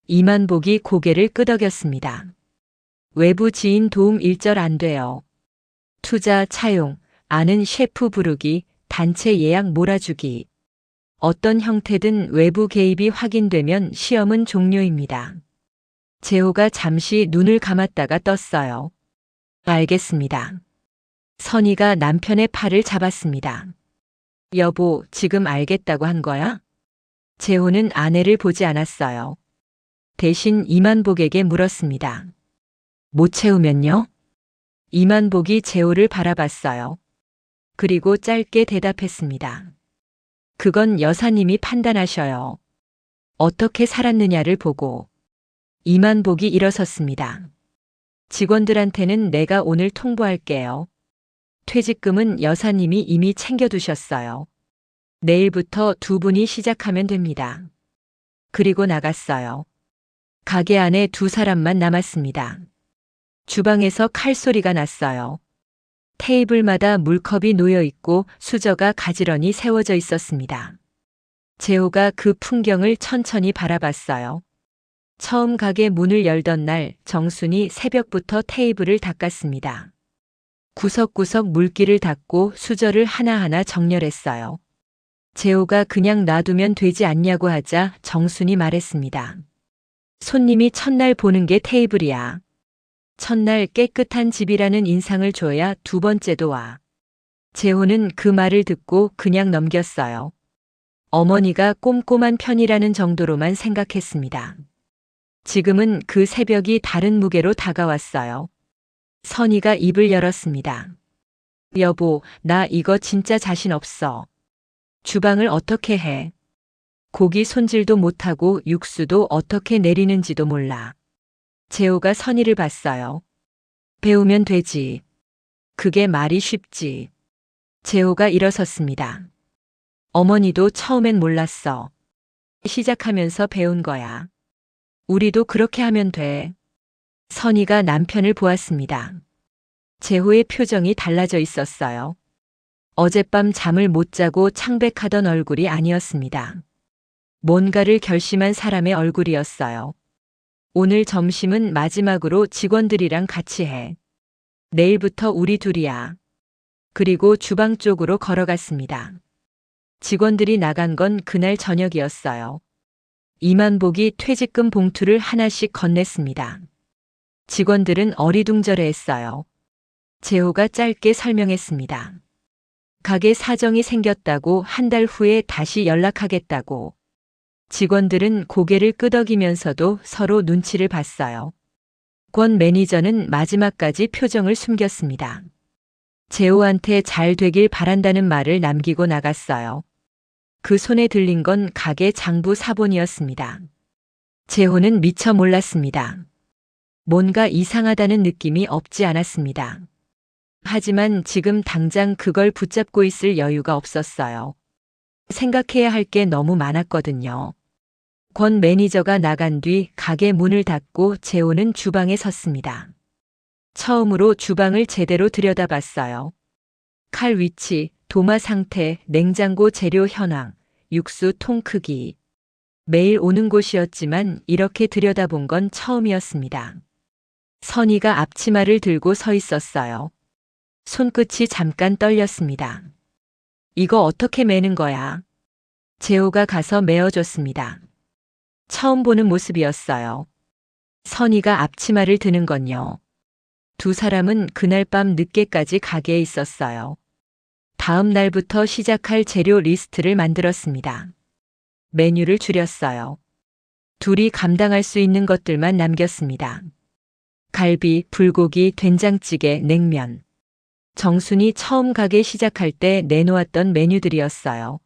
Speaker 2: 이만복이 고개를 끄덕였습니다. 외부 지인 도움 일절 안 돼요. 투자 차용, 아는 셰프 부르기, 단체 예약 몰아주기. 어떤 형태든 외부 개입이 확인되면 시험은 종료입니다. 재호가 잠시 눈을 감았다가 떴어요. 알겠습니다. 선희가 남편의 팔을 잡았습니다. 여보, 지금 알겠다고 한 거야? 재호는 아내를 보지 않았어요. 대신 이만복에게 물었습니다. 못 채우면요? 이만복이 재호를 바라봤어요. 그리고 짧게 대답했습니다. 그건 여사님이 판단하셔요. 어떻게 살았느냐를 보고. 이만복이 일어섰습니다. 직원들한테는 내가 오늘 통보할게요. 퇴직금은 여사님이 이미 챙겨두셨어요. 내일부터 두 분이 시작하면 됩니다. 그리고 나갔어요. 가게 안에 두 사람만 남았습니다. 주방에서 칼소리가 났어요. 테이블마다 물컵이 놓여 있고 수저가 가지런히 세워져 있었습니다. 재호가 그 풍경을 천천히 바라봤어요. 처음 가게 문을 열던 날 정순이 새벽부터 테이블을 닦았습니다. 구석구석 물기를 닦고 수저를 하나하나 정렬했어요. 재호가 그냥 놔두면 되지 않냐고 하자 정순이 말했습니다. 손님이 첫날 보는 게 테이블이야. 첫날 깨끗한 집이라는 인상을 줘야 두 번째도 와. 재호는 그 말을 듣고 그냥 넘겼어요. 어머니가 꼼꼼한 편이라는 정도로만 생각했습니다. 지금은 그 새벽이 다른 무게로 다가왔어요. 선희가 입을 열었습니다. 여보, 나 이거 진짜 자신 없어. 주방을 어떻게 해? 고기 손질도 못하고 육수도 어떻게 내리는지도 몰라. 재호가 선희를 봤어요. 배우면 되지. 그게 말이 쉽지. 재호가 일어섰습니다. 어머니도 처음엔 몰랐어. 시작하면서 배운 거야. 우리도 그렇게 하면 돼. 선희가 남편을 보았습니다. 재호의 표정이 달라져 있었어요. 어젯밤 잠을 못 자고 창백하던 얼굴이 아니었습니다. 뭔가를 결심한 사람의 얼굴이었어요. 오늘 점심은 마지막으로 직원들이랑 같이 해. 내일부터 우리 둘이야. 그리고 주방 쪽으로 걸어갔습니다. 직원들이 나간 건 그날 저녁이었어요. 이만복이 퇴직금 봉투를 하나씩 건넸습니다. 직원들은 어리둥절해했어요. 재호가 짧게 설명했습니다. 가게 사정이 생겼다고 한 달 후에 다시 연락하겠다고. 직원들은 고개를 끄덕이면서도 서로 눈치를 봤어요. 권 매니저는 마지막까지 표정을 숨겼습니다. 재호한테 잘 되길 바란다는 말을 남기고 나갔어요. 그 손에 들린 건 가게 장부 사본이었습니다. 재호는 미처 몰랐습니다. 뭔가 이상하다는 느낌이 없지 않았습니다. 하지만 지금 당장 그걸 붙잡고 있을 여유가 없었어요. 생각해야 할 게 너무 많았거든요. 권 매니저가 나간 뒤 가게 문을 닫고 재호는 주방에 섰습니다. 처음으로 주방을 제대로 들여다봤어요. 칼 위치, 도마 상태, 냉장고 재료 현황, 육수 통 크기. 매일 오는 곳이었지만 이렇게 들여다본 건 처음이었습니다. 선희가 앞치마를 들고 서 있었어요. 손끝이 잠깐 떨렸습니다. 이거 어떻게 매는 거야? 재호가 가서 메어줬습니다. 처음 보는 모습이었어요. 선희가 앞치마를 드는 건요. 두 사람은 그날 밤 늦게까지 가게에 있었어요. 다음 날부터 시작할 재료 리스트를 만들었습니다. 메뉴를 줄였어요. 둘이 감당할 수 있는 것들만 남겼습니다. 갈비, 불고기, 된장찌개, 냉면. 정순이 처음 가게 시작할 때 내놓았던 메뉴들이었어요.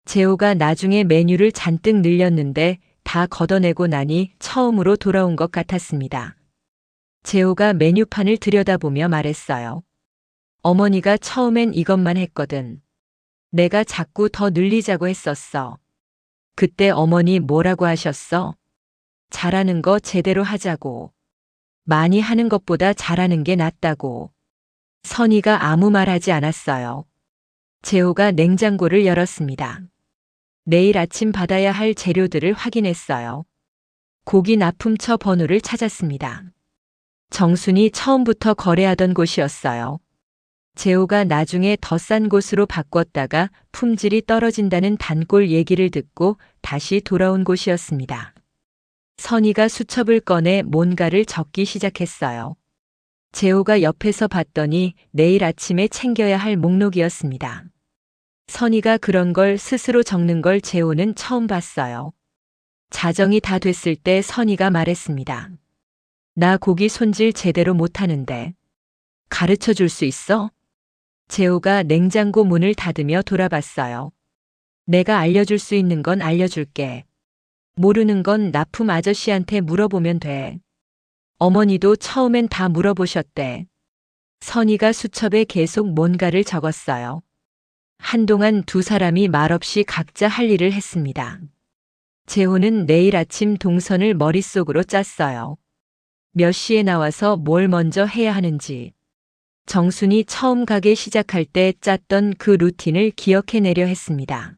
Speaker 2: 재호가 나중에 메뉴를 잔뜩 늘렸는데 다 걷어내고 나니 처음으로 돌아온 것 같았습니다. 재호가 메뉴판을 들여다보며 말했어요. 어머니가 처음엔 이것만 했거든. 내가 자꾸 더 늘리자고 했었어. 그때 어머니 뭐라고 하셨어? 잘하는 거 제대로 하자고. 많이 하는 것보다 잘하는 게 낫다고. 선희가 아무 말 하지 않았어요. 재호가 냉장고를 열었습니다. 내일 아침 받아야 할 재료들을 확인했어요. 고기 납품처 번호를 찾았습니다. 정순이 처음부터 거래하던 곳이었어요. 재호가 나중에 더 싼 곳으로 바꿨다가 품질이 떨어진다는 단골 얘기를 듣고 다시 돌아온 곳이었습니다. 선희가 수첩을 꺼내 뭔가를 적기 시작했어요. 재호가 옆에서 봤더니 내일 아침에 챙겨야 할 목록이었습니다. 선희가 그런 걸 스스로 적는 걸 재호는 처음 봤어요. 자정이 다 됐을 때 선희가 말했습니다. 나 고기 손질 제대로 못하는데 가르쳐 줄 수 있어? 재호가 냉장고 문을 닫으며 돌아봤어요. 내가 알려줄 수 있는 건 알려줄게. 모르는 건 납품 아저씨한테 물어보면 돼. 어머니도 처음엔 다 물어보셨대. 선희가 수첩에 계속 뭔가를 적었어요. 한동안 두 사람이 말없이 각자 할 일을 했습니다. 재호는 내일 아침 동선을 머릿속으로 짰어요. 몇 시에 나와서 뭘 먼저 해야 하는지. 정순이 처음 가게 시작할 때 짰던 그 루틴을 기억해내려 했습니다.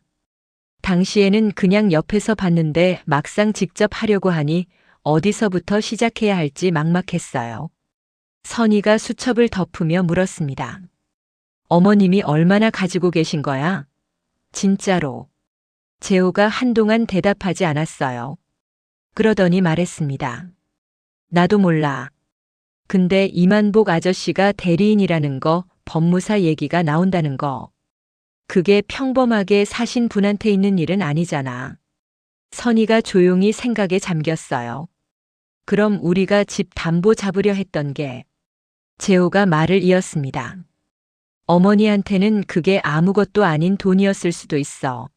Speaker 2: 당시에는 그냥 옆에서 봤는데 막상 직접 하려고 하니 어디서부터 시작해야 할지 막막했어요. 선희가 수첩을 덮으며 물었습니다. 어머님이 얼마나 가지고 계신 거야? 진짜로. 재호가 한동안 대답하지 않았어요. 그러더니 말했습니다. 나도 몰라. 근데 이만복 아저씨가 대리인이라는 거, 법무사 얘기가 나온다는 거. 그게 평범하게 사신 분한테 있는 일은 아니잖아. 선희가 조용히 생각에 잠겼어요. 그럼 우리가 집 담보 잡으려 했던 게. 재호가 말을 이었습니다. 어머니한테는 그게 아무것도 아닌 돈이었을 수도 있어.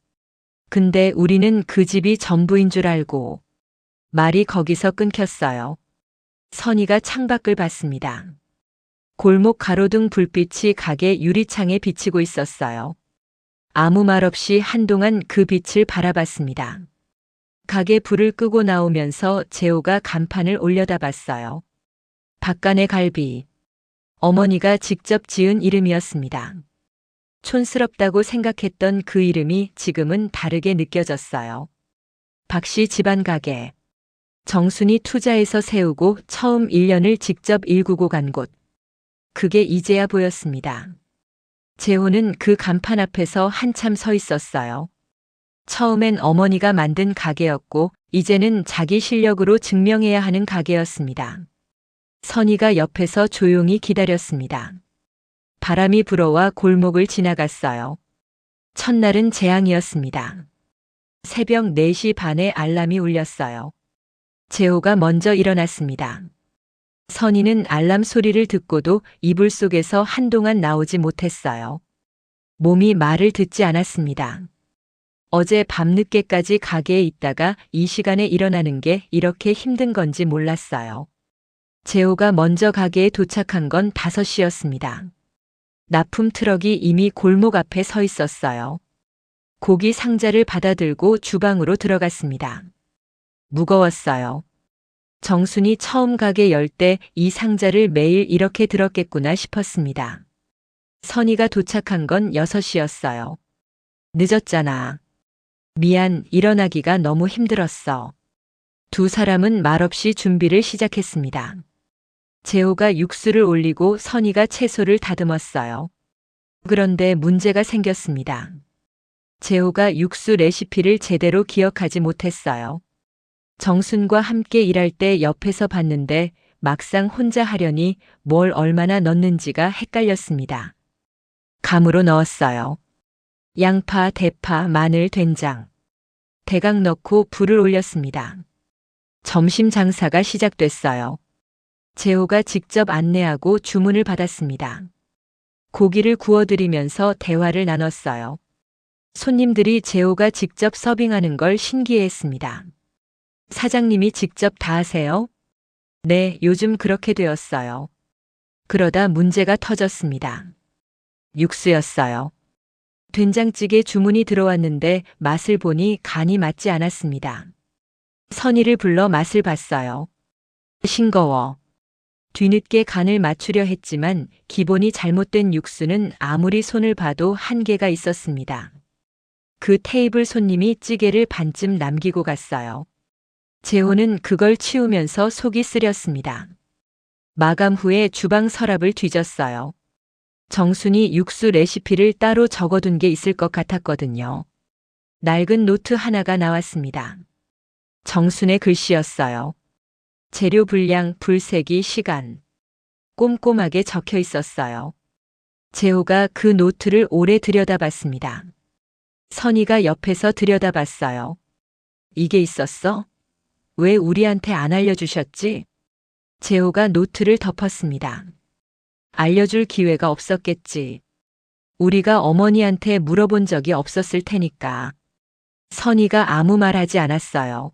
Speaker 2: 근데 우리는 그 집이 전부인 줄 알고. 말이 거기서 끊겼어요. 선희가 창밖을 봤습니다. 골목 가로등 불빛이 가게 유리창에 비치고 있었어요. 아무 말 없이 한동안 그 빛을 바라봤습니다. 가게 불을 끄고 나오면서 재호가 간판을 올려다 봤어요. 박간의 갈비. 어머니가 직접 지은 이름이었습니다. 촌스럽다고 생각했던 그 이름이 지금은 다르게 느껴졌어요. 박씨 집안 가게. 정순이 투자해서 세우고 처음 1년을 직접 일구고 간 곳. 그게 이제야 보였습니다. 재호는 그 간판 앞에서 한참 서 있었어요. 처음엔 어머니가 만든 가게였고 이제는 자기 실력으로 증명해야 하는 가게였습니다. 선희가 옆에서 조용히 기다렸습니다. 바람이 불어와 골목을 지나갔어요. 첫날은 재앙이었습니다. 새벽 4시 반에 알람이 울렸어요. 재호가 먼저 일어났습니다. 선희는 알람 소리를 듣고도 이불 속에서 한동안 나오지 못했어요. 몸이 말을 듣지 않았습니다. 어제 밤늦게까지 가게에 있다가 이 시간에 일어나는 게 이렇게 힘든 건지 몰랐어요. 재호가 먼저 가게에 도착한 건 5시였습니다. 납품 트럭이 이미 골목 앞에 서 있었어요. 고기 상자를 받아들고 주방으로 들어갔습니다. 무거웠어요. 정순이 처음 가게 열 때 이 상자를 매일 이렇게 들었겠구나 싶었습니다. 선희가 도착한 건 6시였어요. 늦었잖아. 미안, 일어나기가 너무 힘들었어. 두 사람은 말없이 준비를 시작했습니다. 재호가 육수를 올리고 선희가 채소를 다듬었어요. 그런데 문제가 생겼습니다. 재호가 육수 레시피를 제대로 기억하지 못했어요. 정순과 함께 일할 때 옆에서 봤는데 막상 혼자 하려니 뭘 얼마나 넣는지가 헷갈렸습니다. 감으로 넣었어요. 양파, 대파, 마늘, 된장. 대강 넣고 불을 올렸습니다. 점심 장사가 시작됐어요. 재호가 직접 안내하고 주문을 받았습니다. 고기를 구워드리면서 대화를 나눴어요. 손님들이 재호가 직접 서빙하는 걸 신기해했습니다. 사장님이 직접 다 하세요? 네, 요즘 그렇게 되었어요. 그러다 문제가 터졌습니다. 육수였어요. 된장찌개 주문이 들어왔는데 맛을 보니 간이 맞지 않았습니다. 선희를 불러 맛을 봤어요. 싱거워. 뒤늦게 간을 맞추려 했지만 기본이 잘못된 육수는 아무리 손을 봐도 한계가 있었습니다. 그 테이블 손님이 찌개를 반쯤 남기고 갔어요. 재호는 그걸 치우면서 속이 쓰렸습니다. 마감 후에 주방 서랍을 뒤졌어요. 정순이 육수 레시피를 따로 적어둔 게 있을 것 같았거든요. 낡은 노트 하나가 나왔습니다. 정순의 글씨였어요. 재료 분량, 불세기, 시간. 꼼꼼하게 적혀 있었어요. 재호가 그 노트를 오래 들여다봤습니다. 선희가 옆에서 들여다봤어요. 이게 있었어? 왜 우리한테 안 알려주셨지? 재호가 노트를 덮었습니다. 알려줄 기회가 없었겠지. 우리가 어머니한테 물어본 적이 없었을 테니까. 선희가 아무 말 하지 않았어요.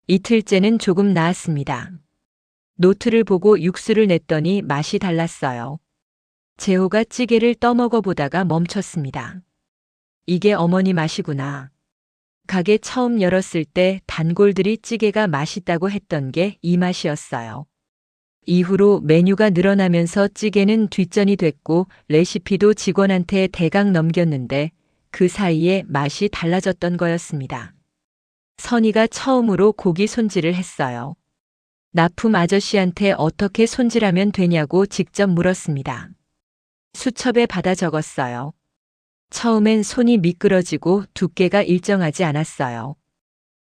Speaker 2: 이틀째는 조금 나았습니다. 노트를 보고 육수를 냈더니 맛이 달랐어요. 재호가 찌개를 떠먹어 보다가 멈췄습니다. 이게 어머니 맛이구나. 가게 처음 열었을 때 단골들이 찌개가 맛있다고 했던 게 이 맛이었어요. 이후로 메뉴가 늘어나면서 찌개는 뒷전이 됐고 레시피도 직원한테 대강 넘겼는데 그 사이에 맛이 달라졌던 거였습니다. 선희가 처음으로 고기 손질을 했어요. 납품 아저씨한테 어떻게 손질하면 되냐고 직접 물었습니다. 수첩에 받아 적었어요. 처음엔 손이 미끄러지고 두께가 일정하지 않았어요.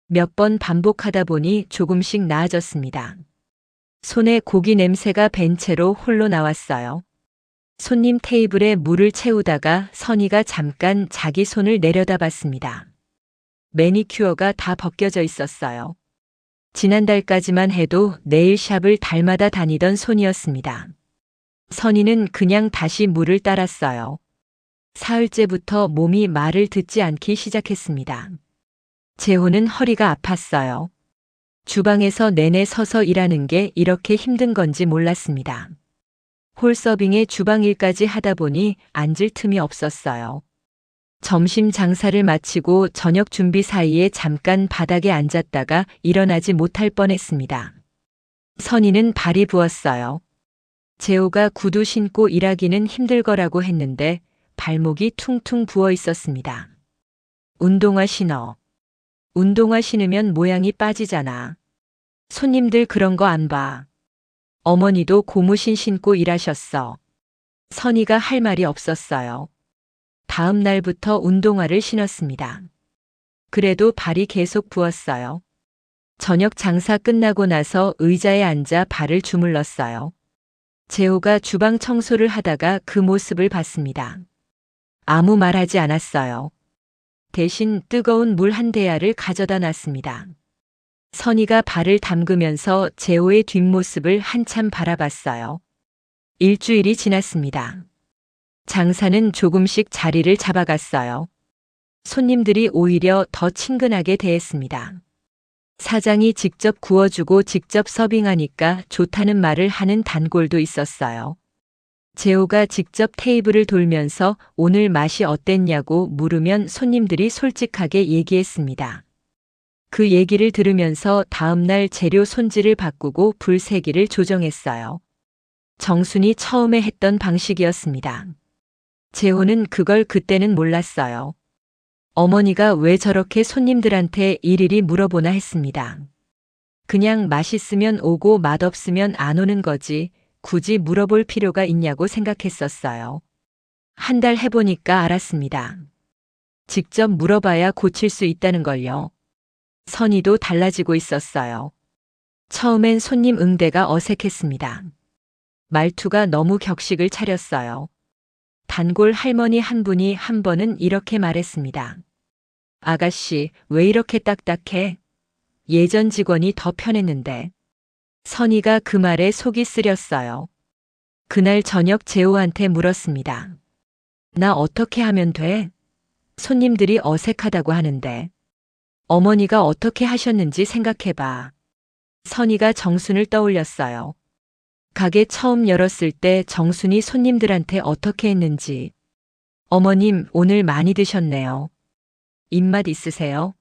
Speaker 2: 몇 번 반복하다 보니 조금씩 나아졌습니다. 손에 고기 냄새가 밴 채로 홀로 나왔어요. 손님 테이블에 물을 채우다가 선희가 잠깐 자기 손을 내려다봤습니다. 매니큐어가 다 벗겨져 있었어요. 지난달까지만 해도 네일샵을 달마다 다니던 손이었습니다. 선희는 그냥 다시 물을 따랐어요. 사흘째부터 몸이 말을 듣지 않기 시작했습니다. 재호는 허리가 아팠어요. 주방에서 내내 서서 일하는 게 이렇게 힘든 건지 몰랐습니다. 홀서빙에 주방 일까지 하다 보니 앉을 틈이 없었어요. 점심 장사를 마치고 저녁 준비 사이에 잠깐 바닥에 앉았다가 일어나지 못할 뻔했습니다. 선희는 발이 부었어요. 재호가 구두 신고 일하기는 힘들 거라고 했는데 발목이 퉁퉁 부어 있었습니다. 운동화 신어. 운동화 신으면 모양이 빠지잖아. 손님들 그런 거 안 봐. 어머니도 고무신 신고 일하셨어. 선희가 할 말이 없었어요. 다음 날부터 운동화를 신었습니다. 그래도 발이 계속 부었어요. 저녁 장사 끝나고 나서 의자에 앉아 발을 주물렀어요. 재호가 주방 청소를 하다가 그 모습을 봤습니다. 아무 말하지 않았어요. 대신 뜨거운 물 한 대야를 가져다 놨습니다. 선희가 발을 담그면서 재호의 뒷모습을 한참 바라봤어요. 일주일이 지났습니다. 장사는 조금씩 자리를 잡아갔어요. 손님들이 오히려 더 친근하게 대했습니다. 사장이 직접 구워주고 직접 서빙하니까 좋다는 말을 하는 단골도 있었어요. 재호가 직접 테이블을 돌면서 오늘 맛이 어땠냐고 물으면 손님들이 솔직하게 얘기했습니다. 그 얘기를 들으면서 다음날 재료 손질을 바꾸고 불세기를 조정했어요. 정순이 처음에 했던 방식이었습니다. 재호는 그걸 그때는 몰랐어요. 어머니가 왜 저렇게 손님들한테 일일이 물어보나 했습니다. 그냥 맛있으면 오고 맛없으면 안 오는 거지 굳이 물어볼 필요가 있냐고 생각했었어요. 한 달 해보니까 알았습니다. 직접 물어봐야 고칠 수 있다는 걸요. 선희도 달라지고 있었어요. 처음엔 손님 응대가 어색했습니다. 말투가 너무 격식을 차렸어요. 단골 할머니 한 분이 한 번은 이렇게 말했습니다. 아가씨, 왜 이렇게 딱딱해? 예전 직원이 더 편했는데. 선희가 그 말에 속이 쓰렸어요. 그날 저녁 재호한테 물었습니다. 나 어떻게 하면 돼? 손님들이 어색하다고 하는데. 어머니가 어떻게 하셨는지 생각해봐. 선희가 정순을 떠올렸어요. 가게 처음 열었을 때 정순이 손님들한테 어떻게 했는지. 어머님, 오늘 많이 드셨네요. 입맛 있으세요?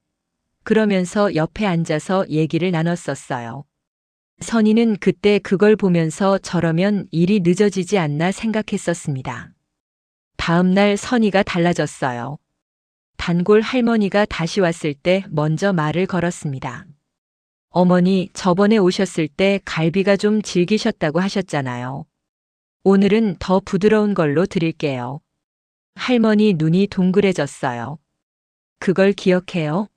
Speaker 2: 그러면서 옆에 앉아서 얘기를 나눴었어요. 선희는 그때 그걸 보면서 저러면 일이 늦어지지 않나 생각했었습니다. 다음 날 선희가 달라졌어요. 단골 할머니가 다시 왔을 때 먼저 말을 걸었습니다. 어머니, 저번에 오셨을 때 갈비가 좀 질기셨다고 하셨잖아요. 오늘은 더 부드러운 걸로 드릴게요. 할머니 눈이 동그래졌어요. 그걸 기억해요?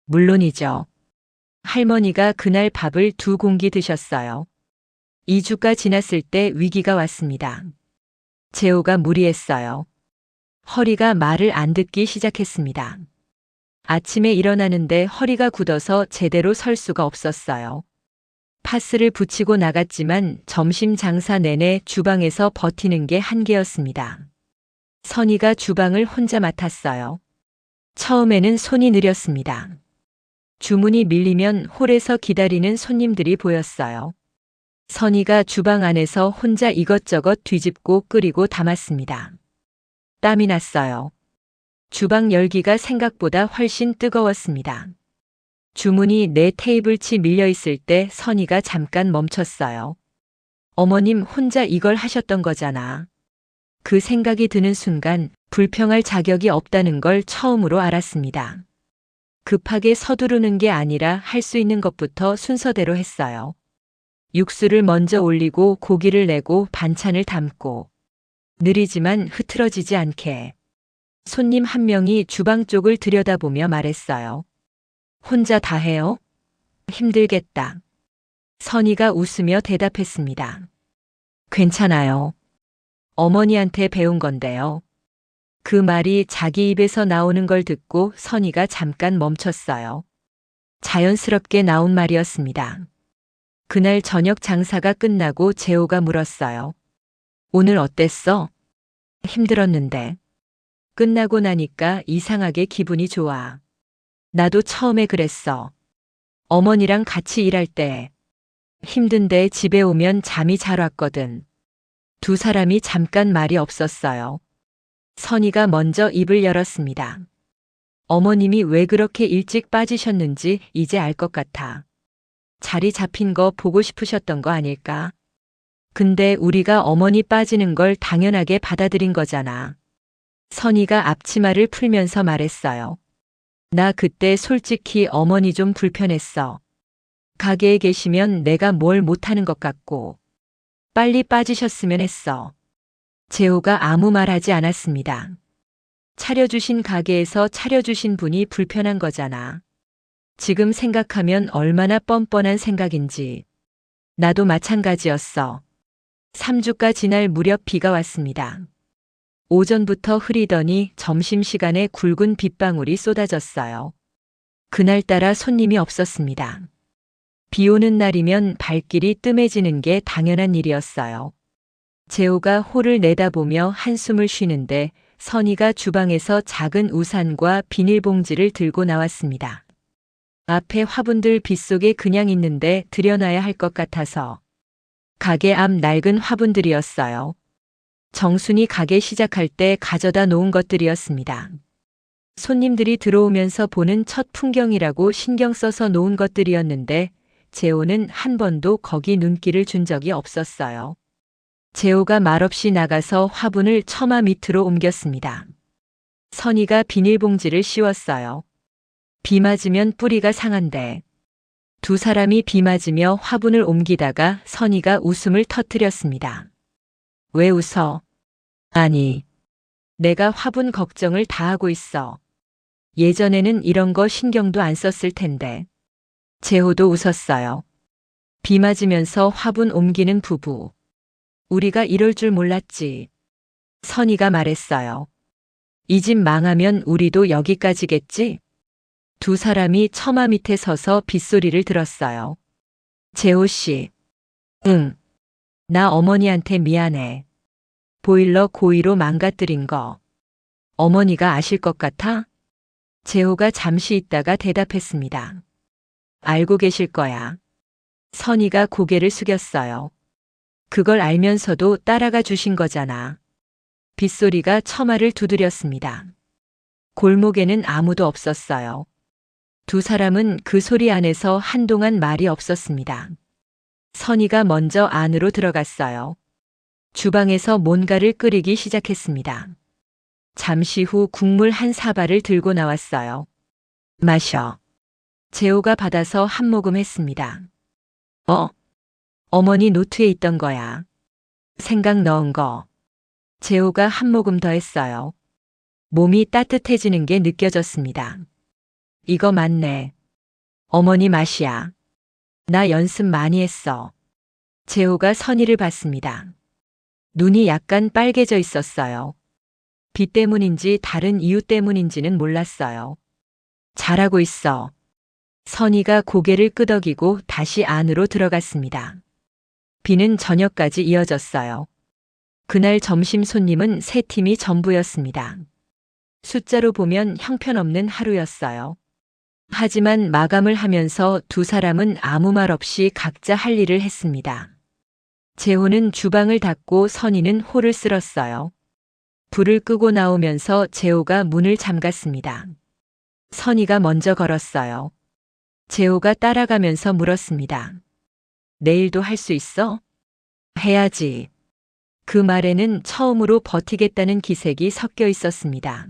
Speaker 2: 물론이죠. 할머니가 그날 밥을 2공기 드셨어요. 2주가 지났을 때 위기가 왔습니다. 재호가 무리했어요. 허리가 말을 안 듣기 시작했습니다. 아침에 일어나는데 허리가 굳어서 제대로 설 수가 없었어요. 파스를 붙이고 나갔지만 점심 장사 내내 주방에서 버티는 게 한계였습니다. 선희가 주방을 혼자 맡았어요. 처음에는 손이 느렸습니다. 주문이 밀리면 홀에서 기다리는 손님들이 보였어요. 선희가 주방 안에서 혼자 이것저것 뒤집고 끓이고 담았습니다. 땀이 났어요. 주방 열기가 생각보다 훨씬 뜨거웠습니다. 주문이 내 테이블치 밀려 있을 때 선희가 잠깐 멈췄어요. 어머님 혼자 이걸 하셨던 거잖아. 그 생각이 드는 순간 불평할 자격이 없다는 걸 처음으로 알았습니다. 급하게 서두르는 게 아니라 할 수 있는 것부터 순서대로 했어요. 육수를 먼저 올리고 고기를 내고 반찬을 담고 느리지만 흐트러지지 않게. 손님 한 명이 주방 쪽을 들여다보며 말했어요. 혼자 다 해요? 힘들겠다. 선희가 웃으며 대답했습니다. 괜찮아요. 어머니한테 배운 건데요. 그 말이 자기 입에서 나오는 걸 듣고 선희가 잠깐 멈췄어요. 자연스럽게 나온 말이었습니다. 그날 저녁 장사가 끝나고 재호가 물었어요. 오늘 어땠어? 힘들었는데. 끝나고 나니까 이상하게 기분이 좋아. 나도 처음에 그랬어. 어머니랑 같이 일할 때. 힘든데 집에 오면 잠이 잘 왔거든. 두 사람이 잠깐 말이 없었어요. 선희가 먼저 입을 열었습니다. 어머님이 왜 그렇게 일찍 빠지셨는지 이제 알 것 같아. 자리 잡힌 거 보고 싶으셨던 거 아닐까? 근데 우리가 어머니 빠지는 걸 당연하게 받아들인 거잖아. 선희가 앞치마를 풀면서 말했어요. 나 그때 솔직히 어머니 좀 불편했어. 가게에 계시면 내가 뭘 못하는 것 같고. 빨리 빠지셨으면 했어. 재호가 아무 말 하지 않았습니다. 차려주신 가게에서 차려주신 분이 불편한 거잖아. 지금 생각하면 얼마나 뻔뻔한 생각인지. 나도 마찬가지였어. 3주가 지날 무렵 비가 왔습니다. 오전부터 흐리더니 점심시간에 굵은 빗방울이 쏟아졌어요. 그날따라 손님이 없었습니다. 비 오는 날이면 발길이 뜸해지는 게 당연한 일이었어요. 재호가 홀을 내다보며 한숨을 쉬는데 선희가 주방에서 작은 우산과 비닐봉지를 들고 나왔습니다. 앞에 화분들 빗속에 그냥 있는데 들여놔야 할 것 같아서. 가게 앞 낡은 화분들이었어요. 정순이 가게 시작할 때 가져다 놓은 것들이었습니다. 손님들이 들어오면서 보는 첫 풍경이라고 신경 써서 놓은 것들이었는데 재호는 한 번도 거기 눈길을 준 적이 없었어요. 재호가 말없이 나가서 화분을 처마 밑으로 옮겼습니다. 선희가 비닐봉지를 씌웠어요. 비 맞으면 뿌리가 상한데. 두 사람이 비 맞으며 화분을 옮기다가 선희가 웃음을 터뜨렸습니다. 왜 웃어? 아니, 내가 화분 걱정을 다 하고 있어. 예전에는 이런 거 신경도 안 썼을 텐데. 재호도 웃었어요. 비 맞으면서 화분 옮기는 부부. 우리가 이럴 줄 몰랐지. 선희가 말했어요. 이 집 망하면 우리도 여기까지겠지? 두 사람이 처마 밑에 서서 빗소리를 들었어요. 재호 씨. 응. 나 어머니한테 미안해. 보일러 고의로 망가뜨린 거. 어머니가 아실 것 같아? 재호가 잠시 있다가 대답했습니다. 알고 계실 거야. 선희가 고개를 숙였어요. 그걸 알면서도 따라가 주신 거잖아. 빗소리가 처마를 두드렸습니다. 골목에는 아무도 없었어요. 두 사람은 그 소리 안에서 한동안 말이 없었습니다. 선희가 먼저 안으로 들어갔어요. 주방에서 뭔가를 끓이기 시작했습니다. 잠시 후 국물 한 사발을 들고 나왔어요. 마셔. 재호가 받아서 한 모금 했습니다. 어머니 노트에 있던 거야. 생각 넣은 거. 재호가 한 모금 더 했어요. 몸이 따뜻해지는 게 느껴졌습니다. 이거 맞네. 어머니 맛이야. 나 연습 많이 했어. 재호가 선희를 봤습니다. 눈이 약간 빨개져 있었어요. 비 때문인지 다른 이유 때문인지는 몰랐어요. 잘하고 있어. 선희가 고개를 끄덕이고 다시 안으로 들어갔습니다. 비는 저녁까지 이어졌어요. 그날 점심 손님은 세 팀이 전부였습니다. 숫자로 보면 형편없는 하루였어요. 하지만 마감을 하면서 두 사람은 아무 말 없이 각자 할 일을 했습니다. 재호는 주방을 닫고 선희는 홀을 쓸었어요. 불을 끄고 나오면서 재호가 문을 잠갔습니다. 선희가 먼저 걸었어요. 재호가 따라가면서 물었습니다. 내일도 할 수 있어? 해야지. 그 말에는 처음으로 버티겠다는 기색이 섞여 있었습니다.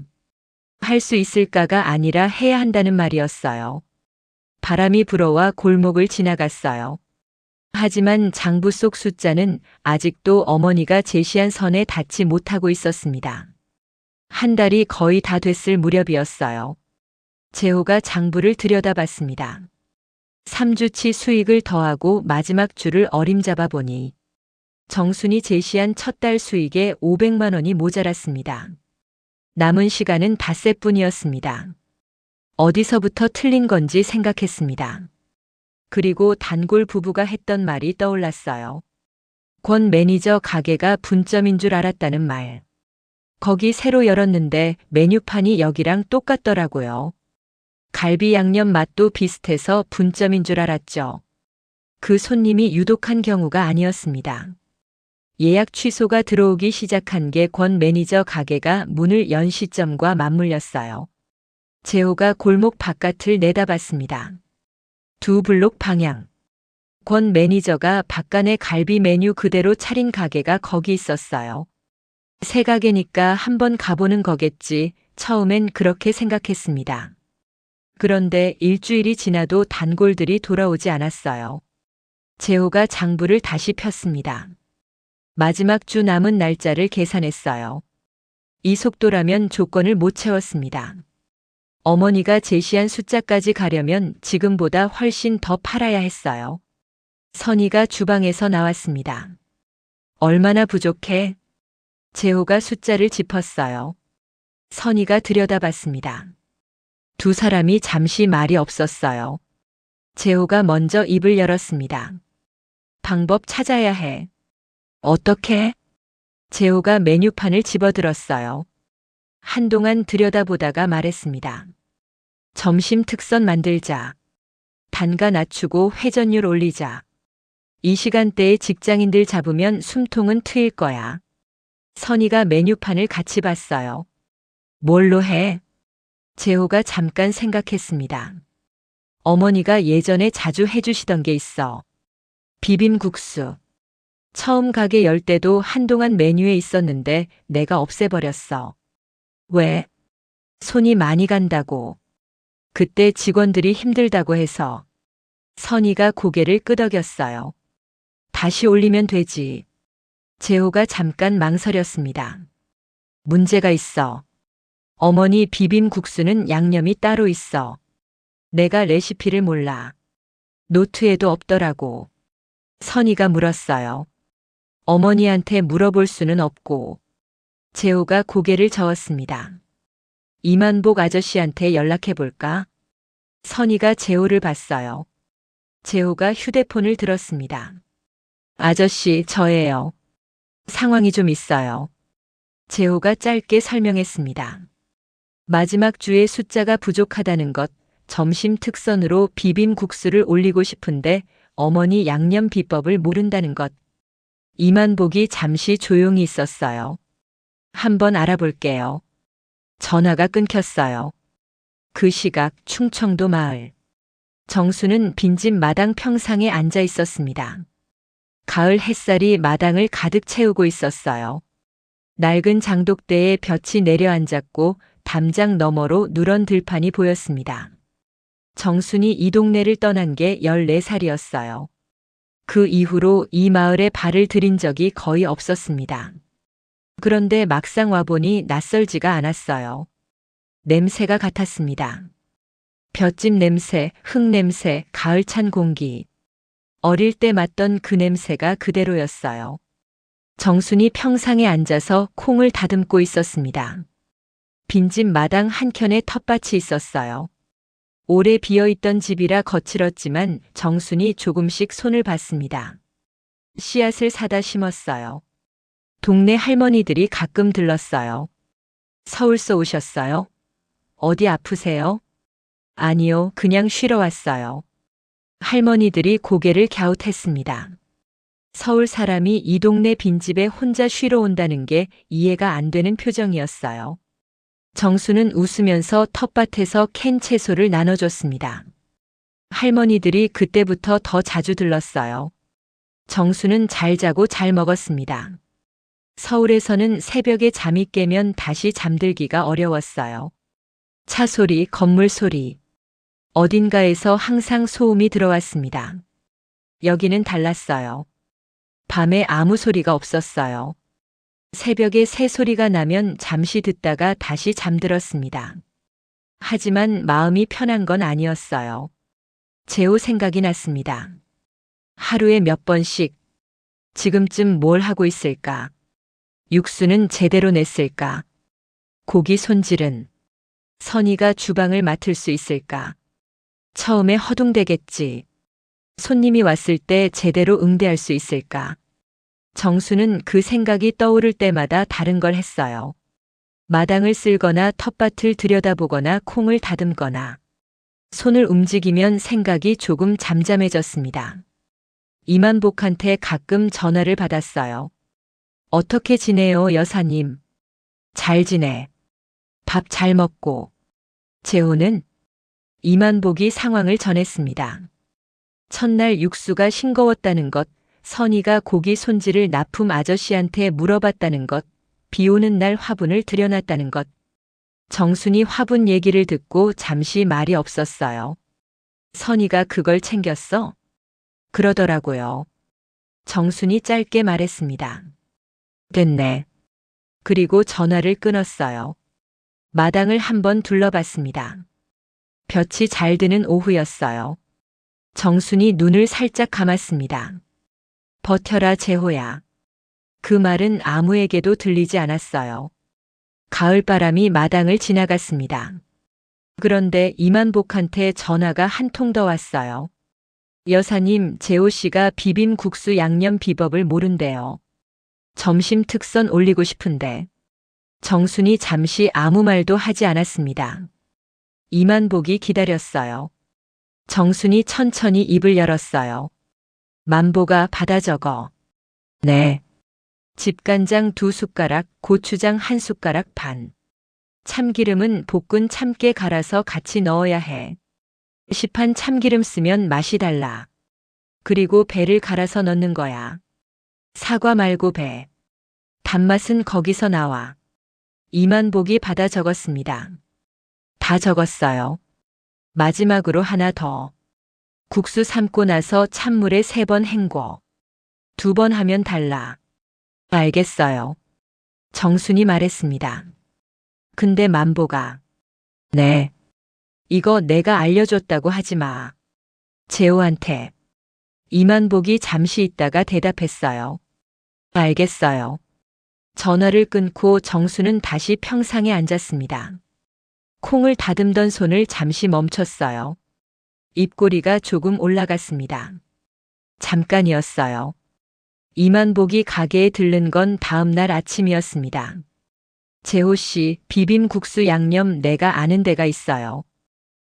Speaker 2: 할 수 있을까가 아니라 해야 한다는 말이었어요. 바람이 불어와 골목을 지나갔어요. 하지만 장부 속 숫자는 아직도 어머니가 제시한 선에 닿지 못하고 있었습니다. 한 달이 거의 다 됐을 무렵이었어요. 재호가 장부를 들여다봤습니다. 3주치 수익을 더하고 마지막 주를 어림잡아 보니 정순이 제시한 첫 달 수익에 500만 원이 모자랐습니다. 남은 시간은 닷새뿐이었습니다. 어디서부터 틀린 건지 생각했습니다. 그리고 단골 부부가 했던 말이 떠올랐어요. 권 매니저 가게가 분점인 줄 알았다는 말. 거기 새로 열었는데 메뉴판이 여기랑 똑같더라고요. 갈비 양념 맛도 비슷해서 분점인 줄 알았죠. 그 손님이 유독한 경우가 아니었습니다. 예약 취소가 들어오기 시작한 게 권 매니저 가게가 문을 연 시점과 맞물렸어요. 재호가 골목 바깥을 내다봤습니다. 두 블록 방향. 권 매니저가 바깥에 갈비 메뉴 그대로 차린 가게가 거기 있었어요. 새 가게니까 한번 가보는 거겠지. 처음엔 그렇게 생각했습니다. 그런데 일주일이 지나도 단골들이 돌아오지 않았어요. 재호가 장부를 다시 폈습니다. 마지막 주 남은 날짜를 계산했어요. 이 속도라면 조건을 못 채웠습니다. 어머니가 제시한 숫자까지 가려면 지금보다 훨씬 더 팔아야 했어요. 선희가 주방에서 나왔습니다. 얼마나 부족해? 재호가 숫자를 짚었어요. 선희가 들여다봤습니다. 두 사람이 잠시 말이 없었어요. 재호가 먼저 입을 열었습니다. 방법 찾아야 해. 어떻게? 재호가 메뉴판을 집어들었어요. 한동안 들여다보다가 말했습니다. 점심 특선 만들자. 단가 낮추고 회전율 올리자. 이 시간대에 직장인들 잡으면 숨통은 트일 거야. 선희가 메뉴판을 같이 봤어요. 뭘로 해? 재호가 잠깐 생각했습니다. 어머니가 예전에 자주 해주시던 게 있어. 비빔국수. 처음 가게 열 때도 한동안 메뉴에 있었는데 내가 없애버렸어. 왜? 손이 많이 간다고. 그때 직원들이 힘들다고 해서. 선희가 고개를 끄덕였어요. 다시 올리면 되지. 재호가 잠깐 망설였습니다. 문제가 있어. 어머니 비빔국수는 양념이 따로 있어. 내가 레시피를 몰라. 노트에도 없더라고. 선희가 물었어요. 어머니한테 물어볼 수는 없고. 재호가 고개를 저었습니다. 이만복 아저씨한테 연락해볼까? 선희가 재호를 봤어요. 재호가 휴대폰을 들었습니다. 아저씨, 저예요. 상황이 좀 있어요. 재호가 짧게 설명했습니다. 마지막 주에 숫자가 부족하다는 것, 점심 특선으로 비빔국수를 올리고 싶은데 어머니 양념 비법을 모른다는 것. 이만복이 잠시 조용히 있었어요. 한번 알아볼게요. 전화가 끊겼어요. 그 시각 충청도 마을. 정수는 빈집 마당 평상에 앉아 있었습니다. 가을 햇살이 마당을 가득 채우고 있었어요. 낡은 장독대에 볕이 내려앉았고 담장 너머로 누런 들판이 보였습니다. 정순이 이 동네를 떠난 게 14살이었어요. 그 이후로 이 마을에 발을 들인 적이 거의 없었습니다. 그런데 막상 와보니 낯설지가 않았어요. 냄새가 같았습니다. 볏짚 냄새, 흙 냄새, 가을 찬 공기. 어릴 때 맡던 그 냄새가 그대로였어요. 정순이 평상에 앉아서 콩을 다듬고 있었습니다. 빈집 마당 한켠에 텃밭이 있었어요. 오래 비어있던 집이라 거칠었지만 정순이 조금씩 손을 봤습니다. 씨앗을 사다 심었어요. 동네 할머니들이 가끔 들렀어요. 서울서 오셨어요? 어디 아프세요? 아니요, 그냥 쉬러 왔어요. 할머니들이 고개를 갸웃했습니다. 서울 사람이 이 동네 빈집에 혼자 쉬러 온다는 게 이해가 안 되는 표정이었어요. 정수는 웃으면서 텃밭에서 캔 채소를 나눠줬습니다. 할머니들이 그때부터 더 자주 들렀어요. 정수는 잘 자고 잘 먹었습니다. 서울에서는 새벽에 잠이 깨면 다시 잠들기가 어려웠어요. 차 소리, 건물 소리. 어딘가에서 항상 소음이 들어왔습니다. 여기는 달랐어요. 밤에 아무 소리가 없었어요. 새벽에 새 소리가 나면 잠시 듣다가 다시 잠들었습니다. 하지만 마음이 편한 건 아니었어요. 재호 생각이 났습니다. 하루에 몇 번씩 지금쯤 뭘 하고 있을까? 육수는 제대로 냈을까? 고기 손질은 선희가 주방을 맡을 수 있을까? 처음에 허둥대겠지. 손님이 왔을 때 제대로 응대할 수 있을까? 정수는 그 생각이 떠오를 때마다 다른 걸 했어요. 마당을 쓸거나 텃밭을 들여다보거나 콩을 다듬거나 손을 움직이면 생각이 조금 잠잠해졌습니다. 이만복한테 가끔 전화를 받았어요. 어떻게 지내요, 여사님? 잘 지내. 밥 잘 먹고. 재호는 이만복이 상황을 전했습니다. 첫날 육수가 싱거웠다는 것, 선희가 고기 손질을 납품 아저씨한테 물어봤다는 것, 비 오는 날 화분을 들여놨다는 것. 정순이 화분 얘기를 듣고 잠시 말이 없었어요. 선희가 그걸 챙겼어? 그러더라고요. 정순이 짧게 말했습니다. 됐네. 그리고 전화를 끊었어요. 마당을 한번 둘러봤습니다. 볕이 잘 드는 오후였어요. 정순이 눈을 살짝 감았습니다. 버텨라, 재호야. 그 말은 아무에게도 들리지 않았어요. 가을바람이 마당을 지나갔습니다. 그런데 이만복한테 전화가 한 통 더 왔어요. 여사님, 재호 씨가 비빔국수 양념 비법을 모른대요. 점심 특선 올리고 싶은데. 정순이 잠시 아무 말도 하지 않았습니다. 이만복이 기다렸어요. 정순이 천천히 입을 열었어요. 만보가 받아 적어. 네. 집간장 2숟가락, 고추장 1숟가락 반. 참기름은 볶은 참깨 갈아서 같이 넣어야 해. 시판 참기름 쓰면 맛이 달라. 그리고 배를 갈아서 넣는 거야. 사과 말고 배. 단맛은 거기서 나와. 이만복이 받아 적었습니다. 다 적었어요. 마지막으로 하나 더. 국수 삶고 나서 찬물에 3번 헹궈. 2번 하면 달라. 알겠어요. 정순이 말했습니다. 근데 만보가 네. 이거 내가 알려줬다고 하지 마. 재호한테. 이만복이 잠시 있다가 대답했어요. 알겠어요. 전화를 끊고 정수는 다시 평상에 앉았습니다. 콩을 다듬던 손을 잠시 멈췄어요. 입꼬리가 조금 올라갔습니다. 잠깐이었어요. 이만복이 가게에 들른 건 다음 날 아침이었습니다. 재호 씨, 비빔국수 양념 내가 아는 데가 있어요.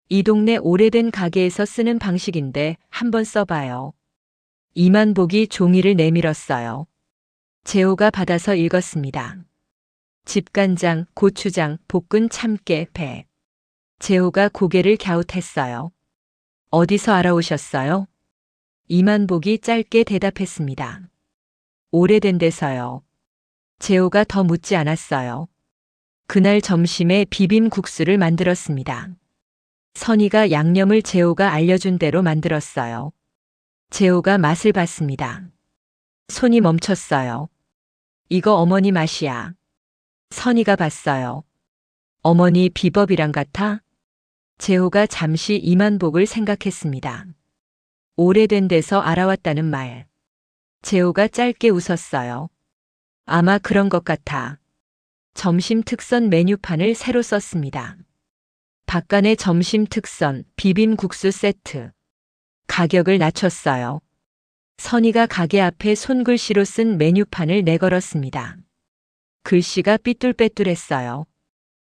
Speaker 2: 이 동네 오래된 가게에서 쓰는 방식인데 한번 써봐요. 이만복이 종이를 내밀었어요. 재호가 받아서 읽었습니다. 집간장, 고추장, 볶은 참깨, 배. 재호가 고개를 갸웃했어요. 어디서 알아오셨어요? 이만복이 짧게 대답했습니다. 오래된 데서요. 재호가 더 묻지 않았어요. 그날 점심에 비빔국수를 만들었습니다. 선이가 양념을 재호가 알려준 대로 만들었어요. 재호가 맛을 봤습니다. 손이 멈췄어요. 이거 어머니 맛이야. 선이가 봤어요. 어머니 비법이랑 같아? 재호가 잠시 이만복을 생각했습니다. 오래된 데서 알아왔다는 말. 재호가 짧게 웃었어요. 아마 그런 것 같아. 점심 특선 메뉴판을 새로 썼습니다. 박간의 점심 특선 비빔국수 세트. 가격을 낮췄어요. 선이가 가게 앞에 손글씨로 쓴 메뉴판을 내걸었습니다. 글씨가 삐뚤빼뚤했어요.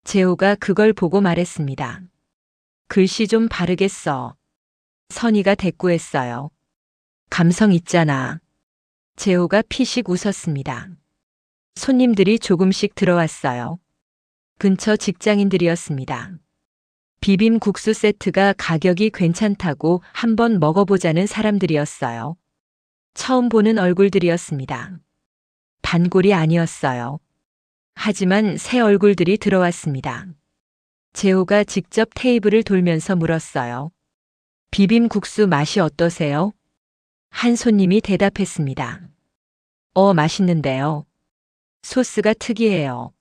Speaker 2: 재호가 그걸 보고 말했습니다. 글씨 좀 바르게 써. 선이가 대꾸했어요. 감성 있잖아. 재호가 피식 웃었습니다. 손님들이 조금씩 들어왔어요. 근처 직장인들이었습니다. 비빔국수 세트가 가격이 괜찮다고 한번 먹어보자는 사람들이었어요. 처음 보는 얼굴들이었습니다. 단골이 아니었어요. 하지만 새 얼굴들이 들어왔습니다. 재호가 직접 테이블을 돌면서 물었어요. 비빔국수 맛이 어떠세요? 한 손님이 대답했습니다. 맛있는데요. 소스가 특이해요.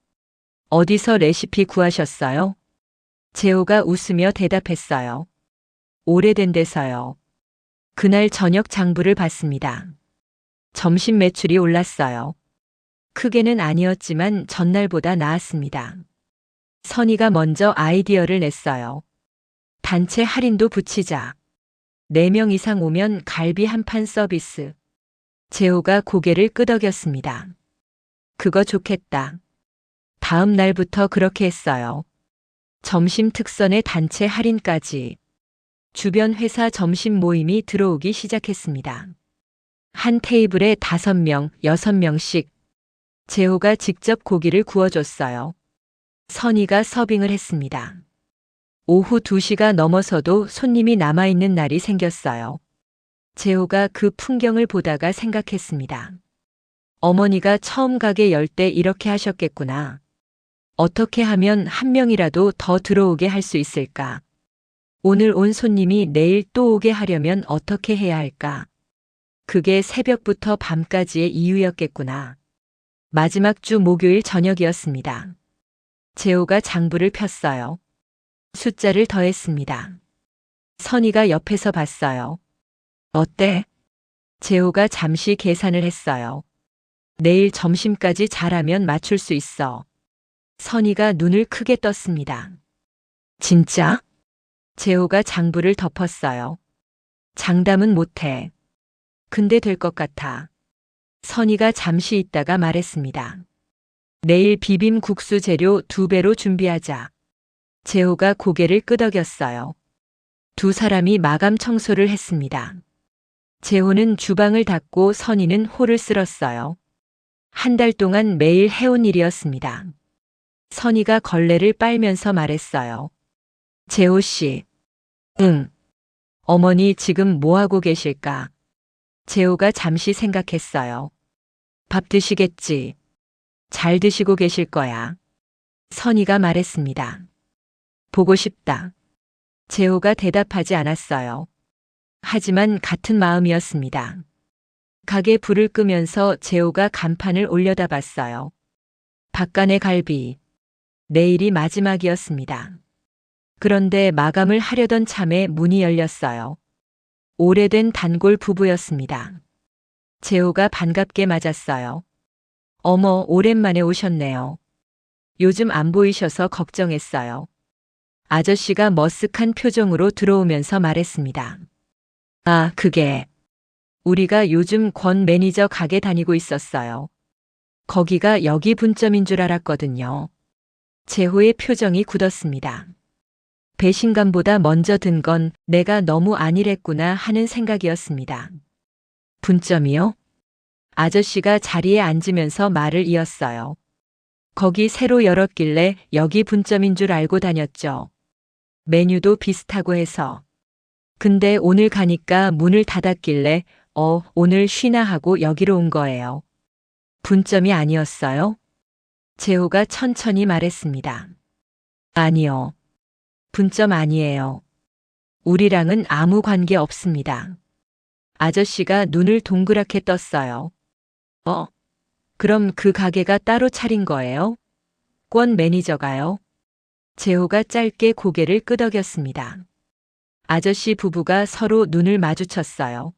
Speaker 2: 어디서 레시피 구하셨어요? 재호가 웃으며 대답했어요. 오래된 데서요. 그날 저녁 장부를 봤습니다. 점심 매출이 올랐어요. 크게는 아니었지만 전날보다 나았습니다. 선이가 먼저 아이디어를 냈어요. 단체 할인도 붙이자. 4명 이상 오면 갈비 한 판 서비스. 재호가 고개를 끄덕였습니다. 그거 좋겠다. 다음 날부터 그렇게 했어요. 점심 특선의 단체 할인까지. 주변 회사 점심 모임이 들어오기 시작했습니다. 한 테이블에 5명, 6명씩. 재호가 직접 고기를 구워줬어요. 선이가 서빙을 했습니다. 오후 2시가 넘어서도 손님이 남아있는 날이 생겼어요. 재호가 그 풍경을 보다가 생각했습니다. 어머니가 처음 가게 열 때 이렇게 하셨겠구나. 어떻게 하면 한 명이라도 더 들어오게 할 수 있을까? 오늘 온 손님이 내일 또 오게 하려면 어떻게 해야 할까? 그게 새벽부터 밤까지의 이유였겠구나. 마지막 주 목요일 저녁이었습니다. 재호가 장부를 폈어요. 숫자를 더했습니다. 선이가 옆에서 봤어요. 어때? 재호가 잠시 계산을 했어요. 내일 점심까지 잘하면 맞출 수 있어. 선희가 눈을 크게 떴습니다. 진짜? 재호가 장부를 덮었어요. 장담은 못해. 근데 될 것 같아. 선희가 잠시 있다가 말했습니다. 내일 비빔국수 재료 2배로 준비하자. 재호가 고개를 끄덕였어요. 두 사람이 마감 청소를 했습니다. 재호는 주방을 닦고 선희는 홀을 쓸었어요. 한 달 동안 매일 해온 일이었습니다. 선희가 걸레를 빨면서 말했어요. 재호 씨. 응. 어머니 지금 뭐하고 계실까? 재호가 잠시 생각했어요. 밥 드시겠지. 잘 드시고 계실 거야. 선희가 말했습니다. 보고 싶다. 재호가 대답하지 않았어요. 하지만 같은 마음이었습니다. 가게 불을 끄면서 재호가 간판을 올려다 봤어요. 박간의 갈비. 내일이 마지막이었습니다. 그런데 마감을 하려던 참에 문이 열렸어요. 오래된 단골 부부였습니다. 재호가 반갑게 맞았어요. 어머, 오랜만에 오셨네요. 요즘 안 보이셔서 걱정했어요. 아저씨가 머쓱한 표정으로 들어오면서 말했습니다. 아, 그게. 우리가 요즘 권 매니저 가게 다니고 있었어요. 거기가 여기 분점인 줄 알았거든요. 재호의 표정이 굳었습니다. 배신감보다 먼저 든 건 내가 너무 안일했구나 하는 생각이었습니다. 분점이요? 아저씨가 자리에 앉으면서 말을 이었어요. 거기 새로 열었길래 여기 분점인 줄 알고 다녔죠. 메뉴도 비슷하고 해서. 근데 오늘 가니까 문을 닫았길래 오늘 쉬나 하고 여기로 온 거예요. 분점이 아니었어요? 재호가 천천히 말했습니다. 아니요. 분점 아니에요. 우리랑은 아무 관계 없습니다. 아저씨가 눈을 동그랗게 떴어요. 그럼 그 가게가 따로 차린 거예요? 권 매니저가요? 재호가 짧게 고개를 끄덕였습니다. 아저씨 부부가 서로 눈을 마주쳤어요.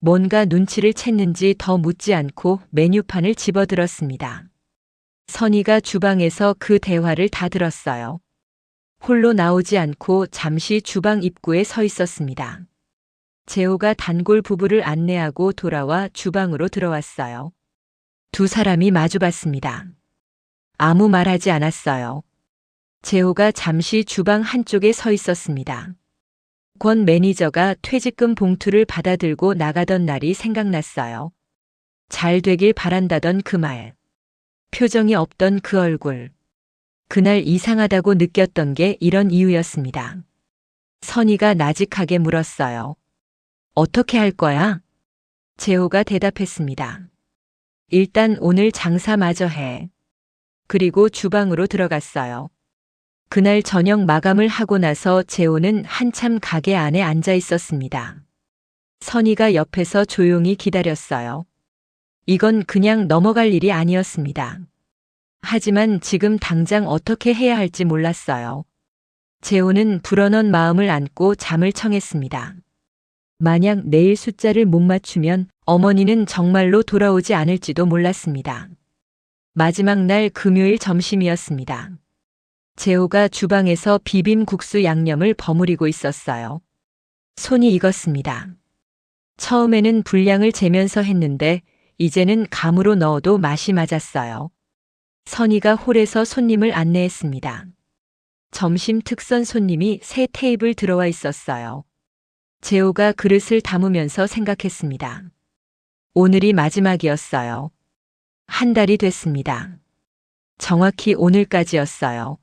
Speaker 2: 뭔가 눈치를 챘는지 더 묻지 않고 메뉴판을 집어들었습니다. 선희가 주방에서 그 대화를 다 들었어요. 홀로 나오지 않고 잠시 주방 입구에 서 있었습니다. 재호가 단골 부부를 안내하고 돌아와 주방으로 들어왔어요. 두 사람이 마주봤습니다. 아무 말하지 않았어요. 재호가 잠시 주방 한쪽에 서 있었습니다. 권 매니저가 퇴직금 봉투를 받아들고 나가던 날이 생각났어요. 잘 되길 바란다던 그 말. 표정이 없던 그 얼굴. 그날 이상하다고 느꼈던 게 이런 이유였습니다. 선희가 나직하게 물었어요. 어떻게 할 거야? 재호가 대답했습니다. 일단 오늘 장사 마저 해. 그리고 주방으로 들어갔어요. 그날 저녁 마감을 하고 나서 재호는 한참 가게 안에 앉아 있었습니다. 선희가 옆에서 조용히 기다렸어요. 이건 그냥 넘어갈 일이 아니었습니다. 하지만 지금 당장 어떻게 해야 할지 몰랐어요. 재호는 불어넣은 마음을 안고 잠을 청했습니다. 만약 내일 숫자를 못 맞추면 어머니는 정말로 돌아오지 않을지도 몰랐습니다. 마지막 날 금요일 점심이었습니다. 재호가 주방에서 비빔국수 양념을 버무리고 있었어요. 손이 익었습니다. 처음에는 분량을 재면서 했는데 이제는 감으로 넣어도 맛이 맞았어요. 선희가 홀에서 손님을 안내했습니다. 점심 특선 손님이 세 테이블 들어와 있었어요. 재호가 그릇을 담으면서 생각했습니다. 오늘이 마지막이었어요. 한 달이 됐습니다. 정확히 오늘까지였어요.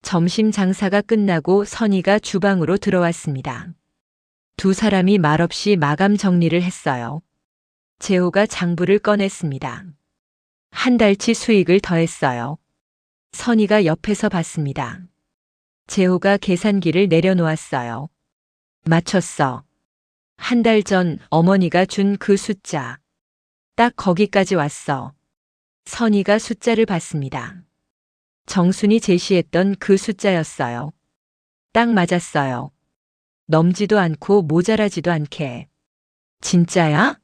Speaker 2: 점심 장사가 끝나고 선희가 주방으로 들어왔습니다. 두 사람이 말없이 마감 정리를 했어요. 재호가 장부를 꺼냈습니다. 한 달치 수익을 더했어요. 선희가 옆에서 봤습니다. 재호가 계산기를 내려놓았어요. 맞췄어. 한 달 전 어머니가 준 그 숫자. 딱 거기까지 왔어. 선희가 숫자를 봤습니다. 정순이 제시했던 그 숫자였어요. 딱 맞았어요. 넘지도 않고 모자라지도 않게. 진짜야?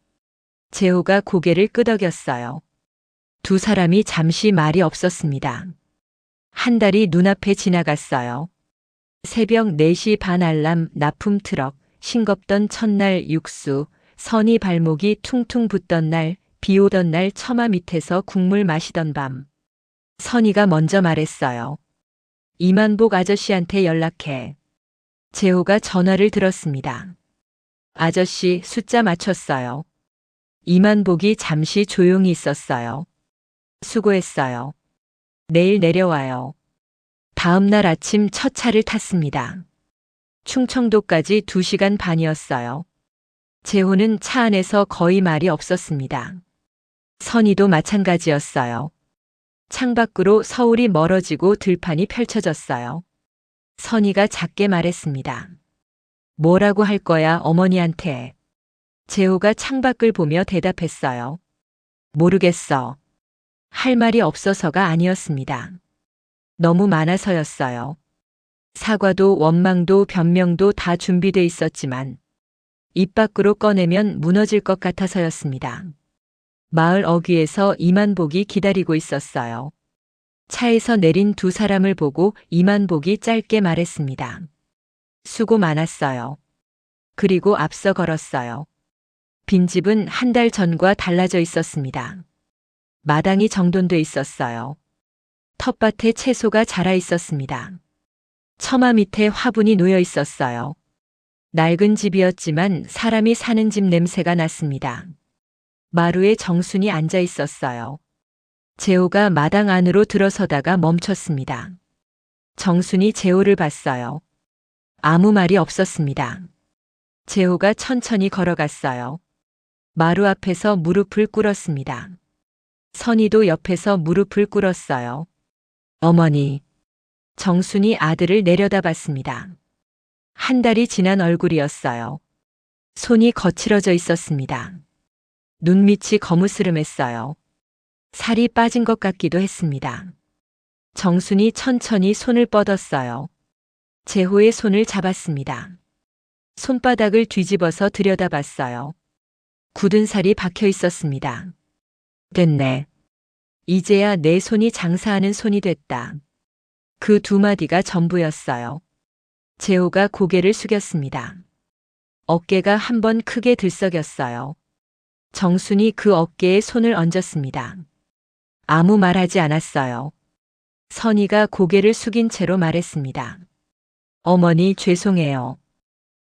Speaker 2: 재호가 고개를 끄덕였어요. 두 사람이 잠시 말이 없었습니다. 한 달이 눈앞에 지나갔어요. 새벽 4시 반 알람, 납품 트럭, 싱겁던 첫날 육수, 선이 발목이 퉁퉁 붓던 날, 비 오던 날 처마 밑에서 국물 마시던 밤. 선이가 먼저 말했어요. 이만복 아저씨한테 연락해. 재호가 전화를 들었습니다. 아저씨 숫자 맞췄어요. 이만복이 잠시 조용히 있었어요. 수고했어요. 내일 내려와요. 다음 날 아침 첫 차를 탔습니다. 충청도까지 2시간 반이었어요. 재호는 차 안에서 거의 말이 없었습니다. 선이도 마찬가지였어요. 창밖으로 서울이 멀어지고 들판이 펼쳐졌어요. 선이가 작게 말했습니다. 뭐라고 할 거야, 어머니한테. 재호가 창밖을 보며 대답했어요. 모르겠어. 할 말이 없어서가 아니었습니다. 너무 많아서였어요. 사과도 원망도 변명도 다 준비돼 있었지만 입 밖으로 꺼내면 무너질 것 같아서였습니다. 마을 어귀에서 이만복이 기다리고 있었어요. 차에서 내린 두 사람을 보고 이만복이 짧게 말했습니다. 수고 많았어요. 그리고 앞서 걸었어요. 빈집은 한 달 전과 달라져 있었습니다. 마당이 정돈돼 있었어요. 텃밭에 채소가 자라 있었습니다. 처마 밑에 화분이 놓여 있었어요. 낡은 집이었지만 사람이 사는 집 냄새가 났습니다. 마루에 정순이 앉아 있었어요. 재호가 마당 안으로 들어서다가 멈췄습니다. 정순이 재호를 봤어요. 아무 말이 없었습니다. 재호가 천천히 걸어갔어요. 마루 앞에서 무릎을 꿇었습니다. 선이도 옆에서 무릎을 꿇었어요. 어머니. 정순이 아들을 내려다봤습니다. 한 달이 지난 얼굴이었어요. 손이 거칠어져 있었습니다. 눈밑이 거무스름했어요. 살이 빠진 것 같기도 했습니다. 정순이 천천히 손을 뻗었어요. 재호의 손을 잡았습니다. 손바닥을 뒤집어서 들여다봤어요. 굳은 살이 박혀 있었습니다. 됐네. 이제야 내 손이 장사하는 손이 됐다. 그 두 마디가 전부였어요. 재호가 고개를 숙였습니다. 어깨가 한번 크게 들썩였어요. 정순이 그 어깨에 손을 얹었습니다. 아무 말하지 않았어요. 선이가 고개를 숙인 채로 말했습니다. 어머니 죄송해요.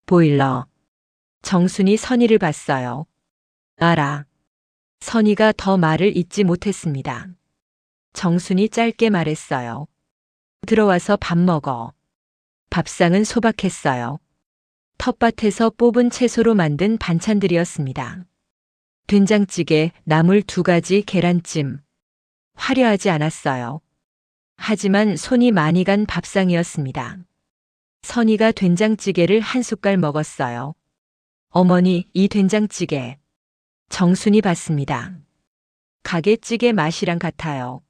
Speaker 2: 보일러. 정순이 선이를 봤어요. 알아. 선이가 더 말을 잇지 못했습니다. 정순이 짧게 말했어요. 들어와서 밥 먹어. 밥상은 소박했어요. 텃밭에서 뽑은 채소로 만든 반찬들이었습니다. 된장찌개, 나물 2가지, 계란찜. 화려하지 않았어요. 하지만 손이 많이 간 밥상이었습니다. 선이가 된장찌개를 한 숟갈 먹었어요. 어머니, 이 된장찌개. 정순이 봤습니다. 가게 찌개 맛이랑 같아요.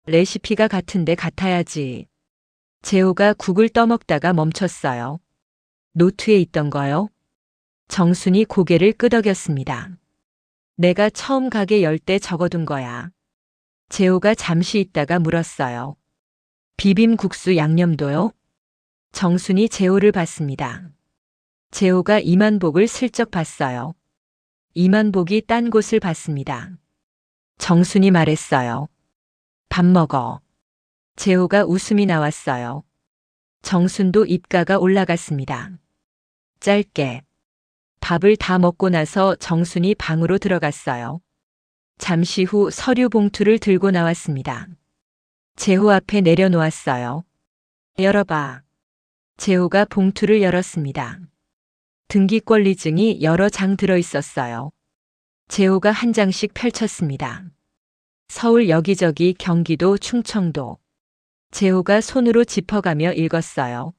Speaker 2: 레시피가 같은데 같아야지. 재호가 국을 떠먹다가 멈췄어요. 노트에 있던 거요? 정순이 고개를 끄덕였습니다. 내가 처음 가게 열 때 적어둔 거야. 재호가 잠시 있다가 물었어요. 비빔국수 양념도요? 정순이 재호를 봤습니다. 재호가 이만복을 슬쩍 봤어요. 이만복이 딴 곳을 봤습니다. 정순이 말했어요. 밥 먹어. 재호가 웃음이 나왔어요. 정순도 입가가 올라갔습니다. 짧게. 밥을 다 먹고 나서 정순이 방으로 들어갔어요. 잠시 후 서류 봉투를 들고 나왔습니다. 재호 앞에 내려놓았어요. 열어봐. 재호가 봉투를 열었습니다. 등기권리증이 여러 장 들어 있었어요. 재호가 한 장씩 펼쳤습니다. 서울 여기저기 경기도 충청도. 재호가 손으로 짚어가며 읽었어요.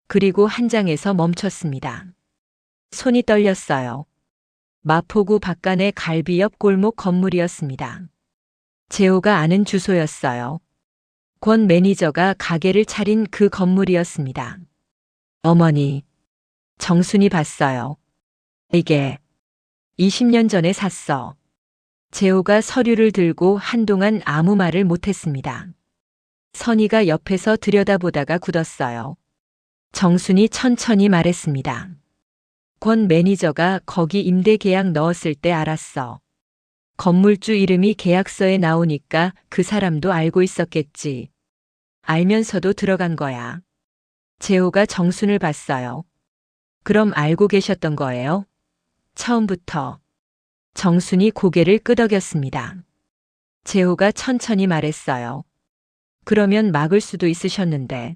Speaker 2: 그리고 한 장에서 멈췄습니다. 손이 떨렸어요. 마포구 박간의 갈비 옆 골목 건물이었습니다. 재호가 아는 주소였어요. 권 매니저가 가게를 차린 그 건물이었습니다. 어머니. 정순이 봤어요. 이게 20년 전에 샀어. 재호가 서류를 들고 한동안 아무 말을 못했습니다. 선희가 옆에서 들여다보다가 굳었어요. 정순이 천천히 말했습니다. 권 매니저가 거기 임대 계약 넣었을 때 알았어. 건물주 이름이 계약서에 나오니까 그 사람도 알고 있었겠지. 알면서도 들어간 거야. 재호가 정순을 봤어요. 그럼 알고 계셨던 거예요? 처음부터. 정순이 고개를 끄덕였습니다. 재호가 천천히 말했어요. 그러면 막을 수도 있으셨는데.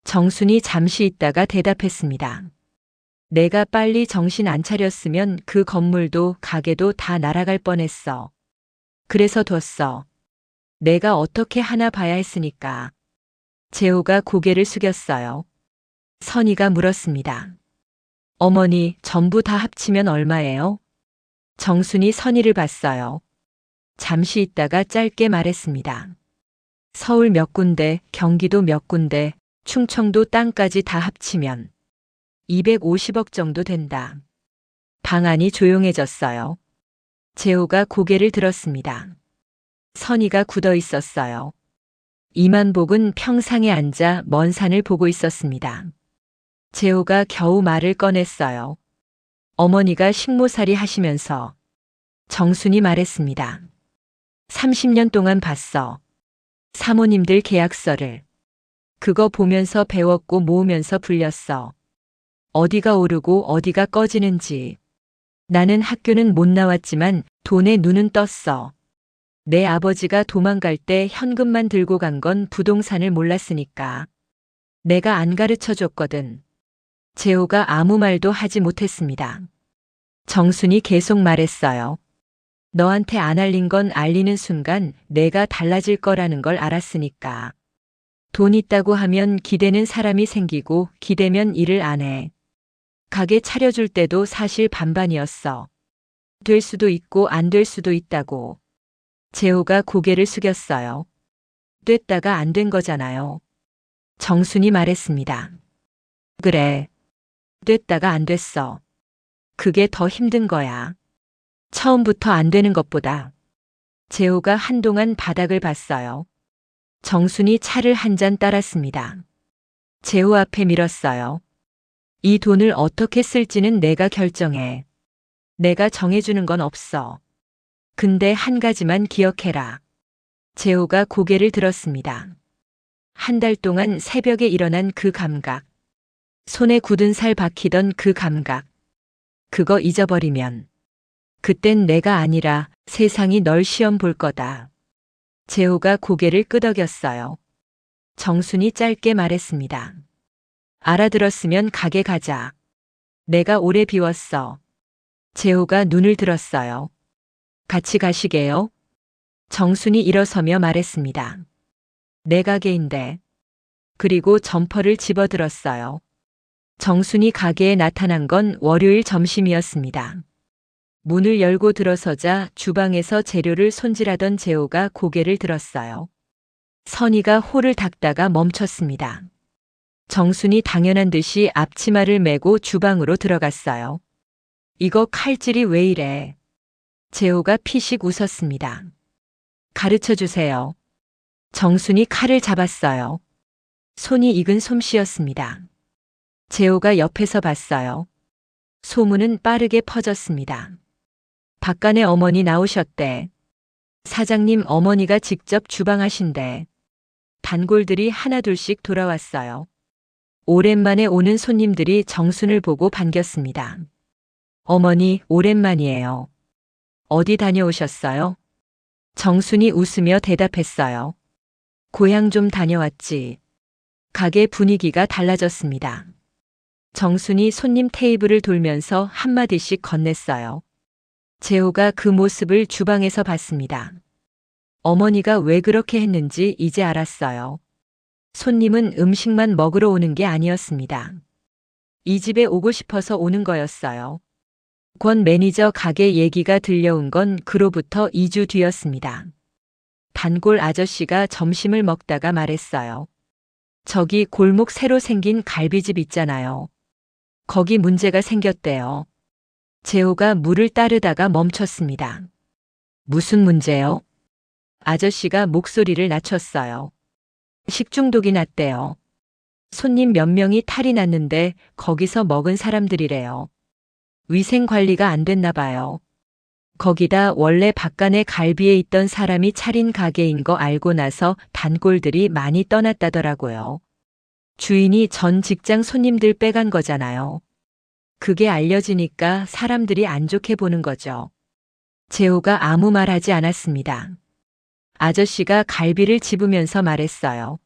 Speaker 2: 정순이 잠시 있다가 대답했습니다. 내가 빨리 정신 안 차렸으면 그 건물도 가게도 다 날아갈 뻔했어. 그래서 뒀어. 내가 어떻게 하나 봐야 했으니까. 재호가 고개를 숙였어요. 선희가 물었습니다. 어머니, 전부 다 합치면 얼마예요? 정순이 선희를 봤어요. 잠시 있다가 짧게 말했습니다. 서울 몇 군데, 경기도 몇 군데, 충청도 땅까지 다 합치면 250억 정도 된다. 방안이 조용해졌어요. 재호가 고개를 들었습니다. 선희가 굳어 있었어요. 이만복은 평상에 앉아 먼 산을 보고 있었습니다. 재호가 겨우 말을 꺼냈어요. 어머니가 식모살이 하시면서. 정순이 말했습니다. 30년 동안 봤어. 사모님들 계약서를. 그거 보면서 배웠고 모으면서 불렸어. 어디가 오르고 어디가 꺼지는지. 나는 학교는 못 나왔지만 돈에 눈은 떴어. 내 아버지가 도망갈 때 현금만 들고 간 건 부동산을 몰랐으니까. 내가 안 가르쳐 줬거든. 재호가 아무 말도 하지 못했습니다. 정순이 계속 말했어요. 너한테 안 알린 건 알리는 순간 내가 달라질 거라는 걸 알았으니까. 돈 있다고 하면 기대는 사람이 생기고 기대면 일을 안 해. 가게 차려줄 때도 사실 반반이었어. 될 수도 있고 안 될 수도 있다고. 재호가 고개를 숙였어요. 됐다가 안 된 거잖아요. 정순이 말했습니다. 그래. 됐다가 안 됐어. 그게 더 힘든 거야. 처음부터 안 되는 것보다. 재호가 한동안 바닥을 봤어요. 정순이 차를 한 잔 따랐습니다. 재호 앞에 밀었어요. 이 돈을 어떻게 쓸지는 내가 결정해. 내가 정해주는 건 없어. 근데 한 가지만 기억해라. 재호가 고개를 들었습니다. 한 달 동안 새벽에 일어난 그 감각. 손에 굳은 살 박히던 그 감각. 그거 잊어버리면 그땐 내가 아니라 세상이 널 시험 볼 거다. 재호가 고개를 끄덕였어요. 정순이 짧게 말했습니다. 알아들었으면 가게 가자. 내가 오래 비웠어. 재호가 눈을 들었어요. 같이 가시게요? 정순이 일어서며 말했습니다. 내 가게인데. 그리고 점퍼를 집어들었어요. 정순이 가게에 나타난 건 월요일 점심이었습니다. 문을 열고 들어서자 주방에서 재료를 손질하던 재호가 고개를 들었어요. 선희가 홀을 닦다가 멈췄습니다. 정순이 당연한 듯이 앞치마를 메고 주방으로 들어갔어요. 이거 칼질이 왜 이래? 재호가 피식 웃었습니다. 가르쳐 주세요. 정순이 칼을 잡았어요. 손이 익은 솜씨였습니다. 재호가 옆에서 봤어요. 소문은 빠르게 퍼졌습니다. 박간의 어머니 나오셨대. 사장님 어머니가 직접 주방하신대. 단골들이 하나둘씩 돌아왔어요. 오랜만에 오는 손님들이 정순을 보고 반겼습니다. 어머니, 오랜만이에요. 어디 다녀오셨어요? 정순이 웃으며 대답했어요. 고향 좀 다녀왔지. 가게 분위기가 달라졌습니다. 정순이 손님 테이블을 돌면서 한마디씩 건넸어요. 재호가 그 모습을 주방에서 봤습니다. 어머니가 왜 그렇게 했는지 이제 알았어요. 손님은 음식만 먹으러 오는 게 아니었습니다. 이 집에 오고 싶어서 오는 거였어요. 권 매니저 가게 얘기가 들려온 건 그로부터 2주 뒤였습니다. 단골 아저씨가 점심을 먹다가 말했어요. 저기 골목 새로 생긴 갈비집 있잖아요. 거기 문제가 생겼대요. 재호가 물을 따르다가 멈췄습니다. 무슨 문제요? 아저씨가 목소리를 낮췄어요. 식중독이 났대요. 손님 몇 명이 탈이 났는데 거기서 먹은 사람들이래요. 위생 관리가 안 됐나 봐요. 거기다 원래 바깥에 갈비에 있던 사람이 차린 가게인 거 알고 나서 단골들이 많이 떠났다더라고요. 주인이 전 직장 손님들 빼간 거잖아요. 그게 알려지니까 사람들이 안 좋게 보는 거죠. 재호가 아무 말 하지 않았습니다. 아저씨가 갈비를 집으면서 말했어요.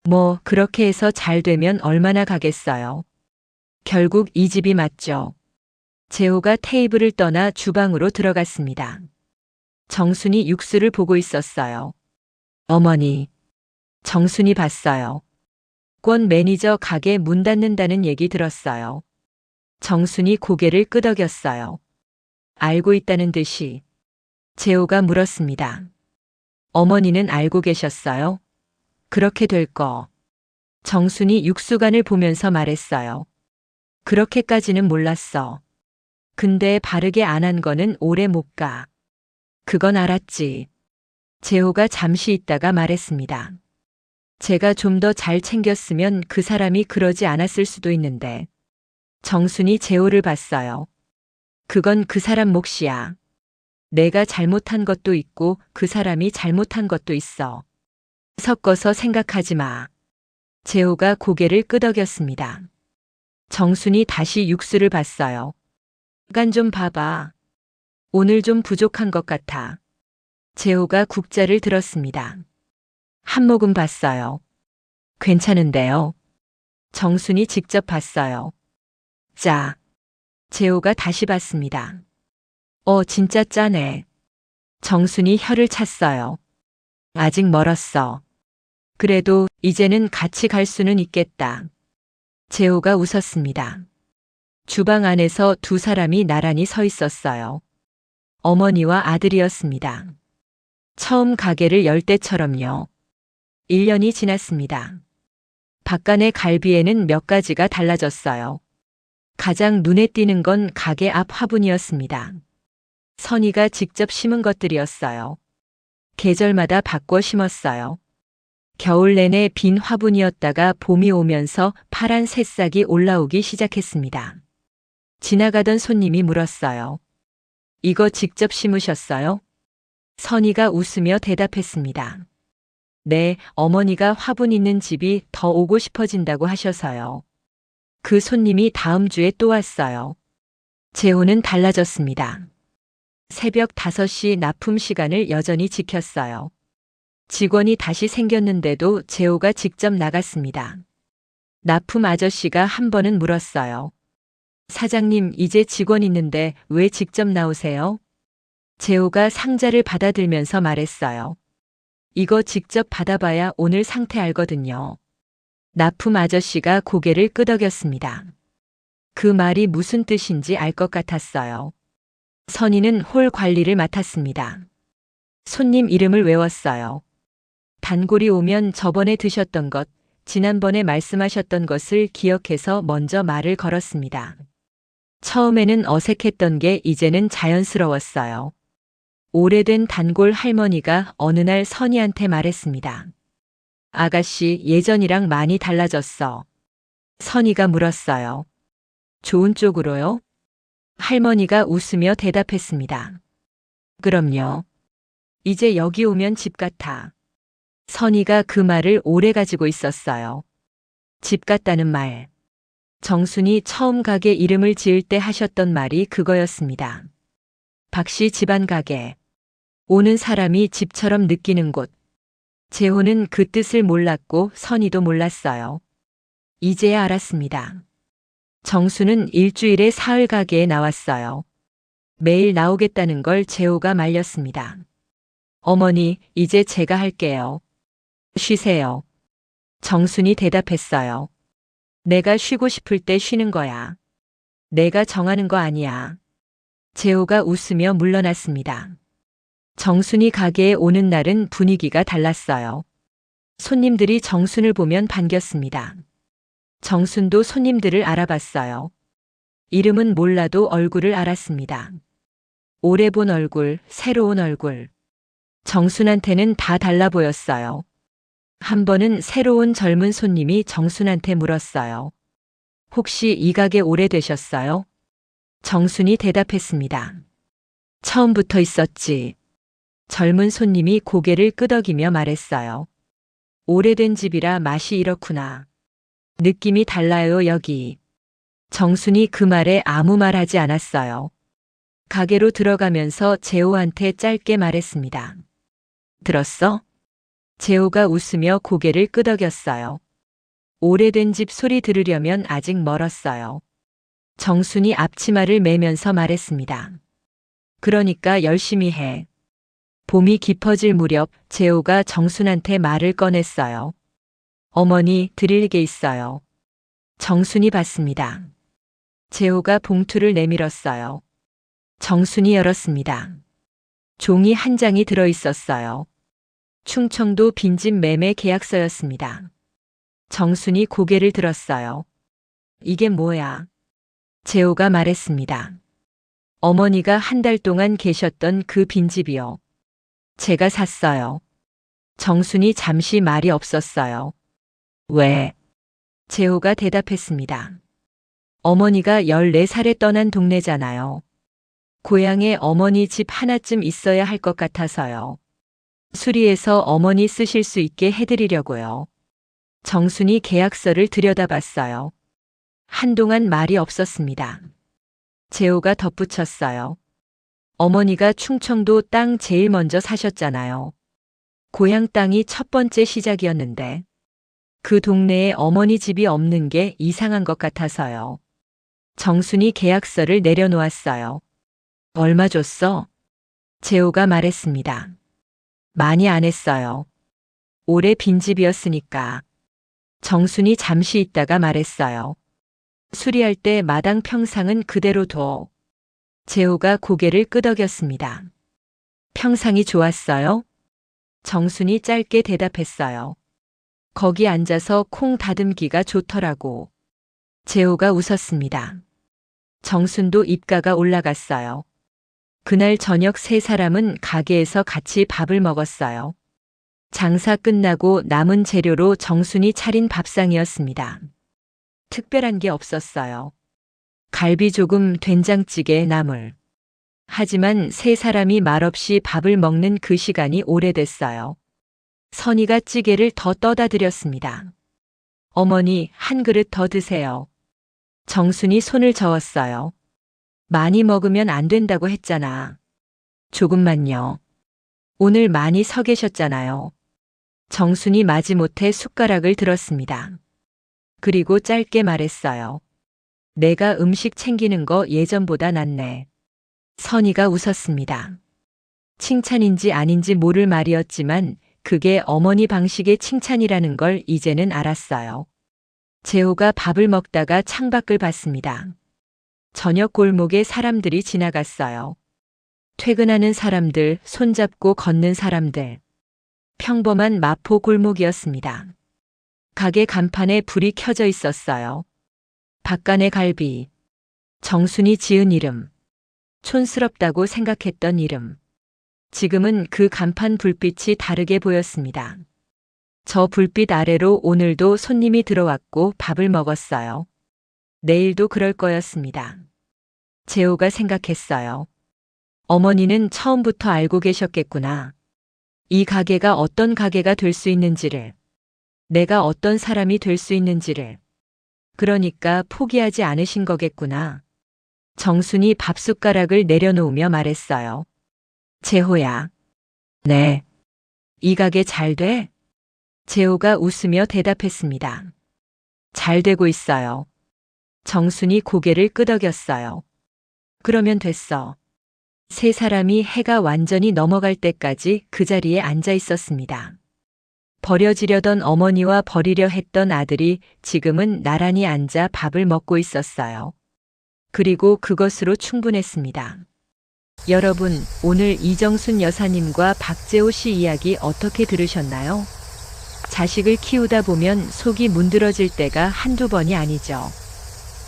Speaker 2: 뭐 그렇게 해서 잘 되면 얼마나 가겠어요. 결국 이 집이 맞죠. 재호가 테이블을 떠나 주방으로 들어갔습니다. 정순이 육수를 보고 있었어요. 어머니. 정순이 봤어요. 권 매니저 가게 문 닫는다는 얘기 들었어요. 정순이 고개를 끄덕였어요. 알고 있다는 듯이. 재호가 물었습니다. 어머니는 알고 계셨어요? 그렇게 될 거. 정순이 육수관을 보면서 말했어요. 그렇게까지는 몰랐어. 근데 바르게 안 한 거는 오래 못 가. 그건 알았지. 재호가 잠시 있다가 말했습니다. 제가 좀 더 잘 챙겼으면 그 사람이 그러지 않았을 수도 있는데. 정순이 재호를 봤어요. 그건 그 사람 몫이야. 내가 잘못한 것도 있고 그 사람이 잘못한 것도 있어. 섞어서 생각하지 마. 재호가 고개를 끄덕였습니다. 정순이 다시 육수를 봤어요. 간 좀 봐봐. 오늘 좀 부족한 것 같아. 재호가 국자를 들었습니다. 한 모금 봤어요. 괜찮은데요. 정순이 직접 봤어요. 짜. 재호가 다시 봤습니다. 진짜 짜네. 정순이 혀를 찼어요. 아직 멀었어. 그래도 이제는 같이 갈 수는 있겠다. 재호가 웃었습니다. 주방 안에서 두 사람이 나란히 서 있었어요. 어머니와 아들이었습니다. 처음 가게를 열 때처럼요. 1년이 지났습니다. 바깥의 갈비에는 몇 가지가 달라졌어요. 가장 눈에 띄는 건 가게 앞 화분이었습니다. 선이가 직접 심은 것들이었어요. 계절마다 바꿔 심었어요. 겨울 내내 빈 화분이었다가 봄이 오면서 파란 새싹이 올라오기 시작했습니다. 지나가던 손님이 물었어요. 이거 직접 심으셨어요? 선이가 웃으며 대답했습니다. 네, 어머니가 화분 있는 집이 더 오고 싶어진다고 하셔서요. 그 손님이 다음 주에 또 왔어요. 재호는 달라졌습니다. 새벽 5시 납품 시간을 여전히 지켰어요. 직원이 다시 생겼는데도 재호가 직접 나갔습니다. 납품 아저씨가 한 번은 물었어요. 사장님, 이제 직원 있는데 왜 직접 나오세요? 재호가 상자를 받아들면서 말했어요. 이거 직접 받아봐야 오늘 상태 알거든요. 납품 아저씨가 고개를 끄덕였습니다. 그 말이 무슨 뜻인지 알 것 같았어요. 선이는 홀 관리를 맡았습니다. 손님 이름을 외웠어요. 단골이 오면 저번에 드셨던 것, 지난번에 말씀하셨던 것을 기억해서 먼저 말을 걸었습니다. 처음에는 어색했던 게 이제는 자연스러웠어요. 오래된 단골 할머니가 어느 날 선이한테 말했습니다. 아가씨, 예전이랑 많이 달라졌어. 선이가 물었어요. 좋은 쪽으로요? 할머니가 웃으며 대답했습니다. 그럼요. 이제 여기 오면 집 같아. 선이가 그 말을 오래 가지고 있었어요. 집 같다는 말. 정순이 처음 가게 이름을 지을 때 하셨던 말이 그거였습니다. 박씨 집안 가게. 오는 사람이 집처럼 느끼는 곳. 재호는 그 뜻을 몰랐고 선이도 몰랐어요. 이제야 알았습니다. 정수는 일주일에 사흘 가게에 나왔어요. 매일 나오겠다는 걸 재호가 말렸습니다. 어머니, 이제 제가 할게요. 쉬세요. 정순이 대답했어요. 내가 쉬고 싶을 때 쉬는 거야. 내가 정하는 거 아니야. 재호가 웃으며 물러났습니다. 정순이 가게에 오는 날은 분위기가 달랐어요. 손님들이 정순을 보면 반겼습니다. 정순도 손님들을 알아봤어요. 이름은 몰라도 얼굴을 알았습니다. 오래 본 얼굴, 새로운 얼굴. 정순한테는 다 달라 보였어요. 한 번은 새로운 젊은 손님이 정순한테 물었어요. 혹시 이 가게 오래되셨어요? 정순이 대답했습니다. 처음부터 있었지. 젊은 손님이 고개를 끄덕이며 말했어요. 오래된 집이라 맛이 이렇구나. 느낌이 달라요, 여기. 정순이 그 말에 아무 말 하지 않았어요. 가게로 들어가면서 재호한테 짧게 말했습니다. 들었어? 재호가 웃으며 고개를 끄덕였어요. 오래된 집 소리 들으려면 아직 멀었어요. 정순이 앞치마를 매면서 말했습니다. 그러니까 열심히 해. 봄이 깊어질 무렵 재호가 정순한테 말을 꺼냈어요. 어머니, 드릴 게 있어요. 정순이 받습니다. 재호가 봉투를 내밀었어요. 정순이 열었습니다. 종이 한 장이 들어 있었어요. 충청도 빈집 매매 계약서였습니다. 정순이 고개를 들었어요. 이게 뭐야? 재호가 말했습니다. 어머니가 한 달 동안 계셨던 그 빈집이요. 제가 샀어요. 정순이 잠시 말이 없었어요. 왜? 재호가 대답했습니다. 어머니가 14살에 떠난 동네잖아요. 고향에 어머니 집 하나쯤 있어야 할 것 같아서요. 수리해서 어머니 쓰실 수 있게 해드리려고요. 정순이 계약서를 들여다봤어요. 한동안 말이 없었습니다. 재호가 덧붙였어요. 어머니가 충청도 땅 제일 먼저 사셨잖아요. 고향 땅이 첫 번째 시작이었는데 그 동네에 어머니 집이 없는 게 이상한 것 같아서요. 정순이 계약서를 내려놓았어요. 얼마 줬어? 재호가 말했습니다. 많이 안 했어요. 올해 빈집이었으니까. 정순이 잠시 있다가 말했어요. 수리할 때 마당 평상은 그대로 둬. 재호가 고개를 끄덕였습니다. 평상이 좋았어요? 정순이 짧게 대답했어요. 거기 앉아서 콩 다듬기가 좋더라고. 재호가 웃었습니다. 정순도 입가가 올라갔어요. 그날 저녁 세 사람은 가게에서 같이 밥을 먹었어요. 장사 끝나고 남은 재료로 정순이 차린 밥상이었습니다. 특별한 게 없었어요. 갈비 조금, 된장찌개, 나물. 하지만 세 사람이 말없이 밥을 먹는 그 시간이 오래됐어요. 선이가 찌개를 더 떠다 드렸습니다. 어머니, 한 그릇 더 드세요. 정순이 손을 저었어요. 많이 먹으면 안 된다고 했잖아. 조금만요. 오늘 많이 서 계셨잖아요. 정순이 마지못해 숟가락을 들었습니다. 그리고 짧게 말했어요. 내가 음식 챙기는 거 예전보다 낫네. 선이가 웃었습니다. 칭찬인지 아닌지 모를 말이었지만 그게 어머니 방식의 칭찬이라는 걸 이제는 알았어요. 재호가 밥을 먹다가 창밖을 봤습니다. 저녁 골목에 사람들이 지나갔어요. 퇴근하는 사람들, 손잡고 걷는 사람들. 평범한 마포 골목이었습니다. 가게 간판에 불이 켜져 있었어요. 박간의 갈비. 정순이 지은 이름. 촌스럽다고 생각했던 이름. 지금은 그 간판 불빛이 다르게 보였습니다. 저 불빛 아래로 오늘도 손님이 들어왔고 밥을 먹었어요. 내일도 그럴 거였습니다. 재호가 생각했어요. 어머니는 처음부터 알고 계셨겠구나. 이 가게가 어떤 가게가 될 수 있는지를, 내가 어떤 사람이 될 수 있는지를. 그러니까 포기하지 않으신 거겠구나. 정순이 밥숟가락을 내려놓으며 말했어요. 재호야. 네. 이 가게 잘 돼? 재호가 웃으며 대답했습니다. 잘 되고 있어요. 정순이 고개를 끄덕였어요. 그러면 됐어. 세 사람이 해가 완전히 넘어갈 때까지 그 자리에 앉아 있었습니다. 버려지려던 어머니와 버리려 했던 아들이 지금은 나란히 앉아 밥을 먹고 있었어요. 그리고 그것으로 충분했습니다. 여러분, 오늘 이정순 여사님과 박재호 씨 이야기 어떻게 들으셨나요? 자식을 키우다 보면 속이 문드러질 때가 한두 번이 아니죠.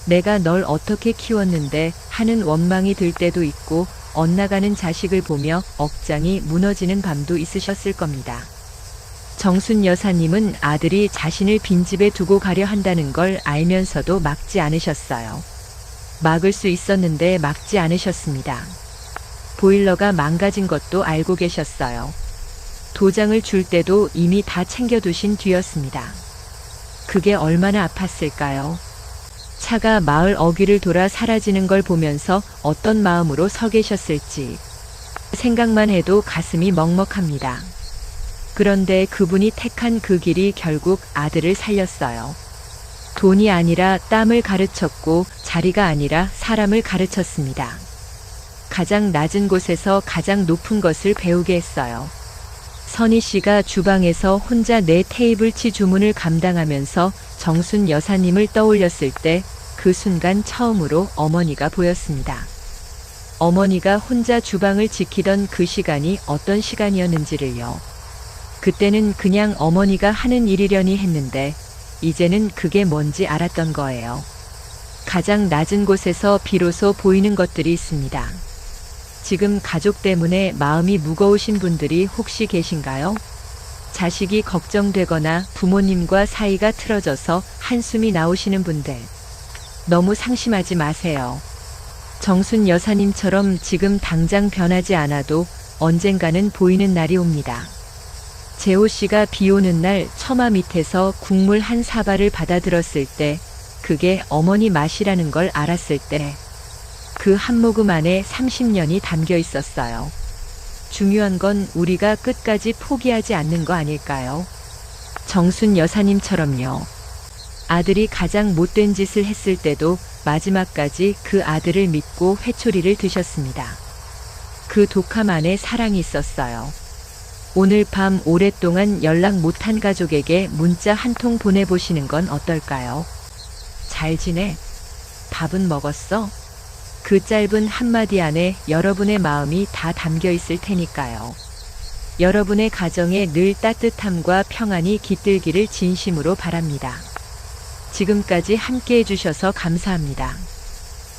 Speaker 2: 내가 널 어떻게 키웠는데 하는 원망이 들 때도 있고 엇나가는 자식을 보며 억장이 무너지는 밤도 있으셨을 겁니다. 정순 여사님은 아들이 자신을 빈집에 두고 가려 한다는 걸 알면서도 막지 않으셨어요. 막을 수 있었는데 막지 않으셨습니다. 보일러가 망가진 것도 알고 계셨어요. 도장을 줄 때도 이미 다 챙겨두신 뒤였습니다. 그게 얼마나 아팠을까요? 차가 마을 어귀를 돌아 사라지는 걸 보면서 어떤 마음으로 서 계셨을지 생각만 해도 가슴이 먹먹합니다. 그런데 그분이 택한 그 길이 결국 아들을 살렸어요. 돈이 아니라 땀을 가르쳤고 자리가 아니라 사람을 가르쳤습니다. 가장 낮은 곳에서 가장 높은 것을 배우게 했어요. 선희 씨가 주방에서 혼자 4테이블치 주문을 감당하면서 정순 여사님을 떠올렸을 때 그 순간 처음으로 어머니가 보였습니다. 어머니가 혼자 주방을 지키던 그 시간이 어떤 시간이었는지를요. 그때는 그냥 어머니가 하는 일이려니 했는데 이제는 그게 뭔지 알았던 거예요. 가장 낮은 곳에서 비로소 보이는 것들이 있습니다. 지금 가족 때문에 마음이 무거우신 분들이 혹시 계신가요? 자식이 걱정되거나 부모님과 사이가 틀어져서 한숨이 나오시는 분들. 너무 상심하지 마세요. 정순 여사님처럼 지금 당장 변하지 않아도 언젠가는 보이는 날이 옵니다. 재호 씨가 비 오는 날 처마 밑에서 국물 한 사발을 받아들었을 때, 그게 어머니 맛이라는 걸 알았을 때, 그 한 모금 안에 30년이 담겨 있었어요. 중요한 건 우리가 끝까지 포기하지 않는 거 아닐까요? 정순 여사님처럼요. 아들이 가장 못된 짓을 했을 때도 마지막까지 그 아들을 믿고 회초리를 드셨습니다. 그 독함 안에 사랑이 있었어요. 오늘 밤 오랫동안 연락 못한 가족에게 문자 한 통 보내보시는 건 어떨까요? 잘 지내? 밥은 먹었어? 그 짧은 한마디 안에 여러분의 마음이 다 담겨 있을 테니까요. 여러분의 가정에 늘 따뜻함과 평안이 깃들기를 진심으로 바랍니다. 지금까지 함께 해주셔서 감사합니다.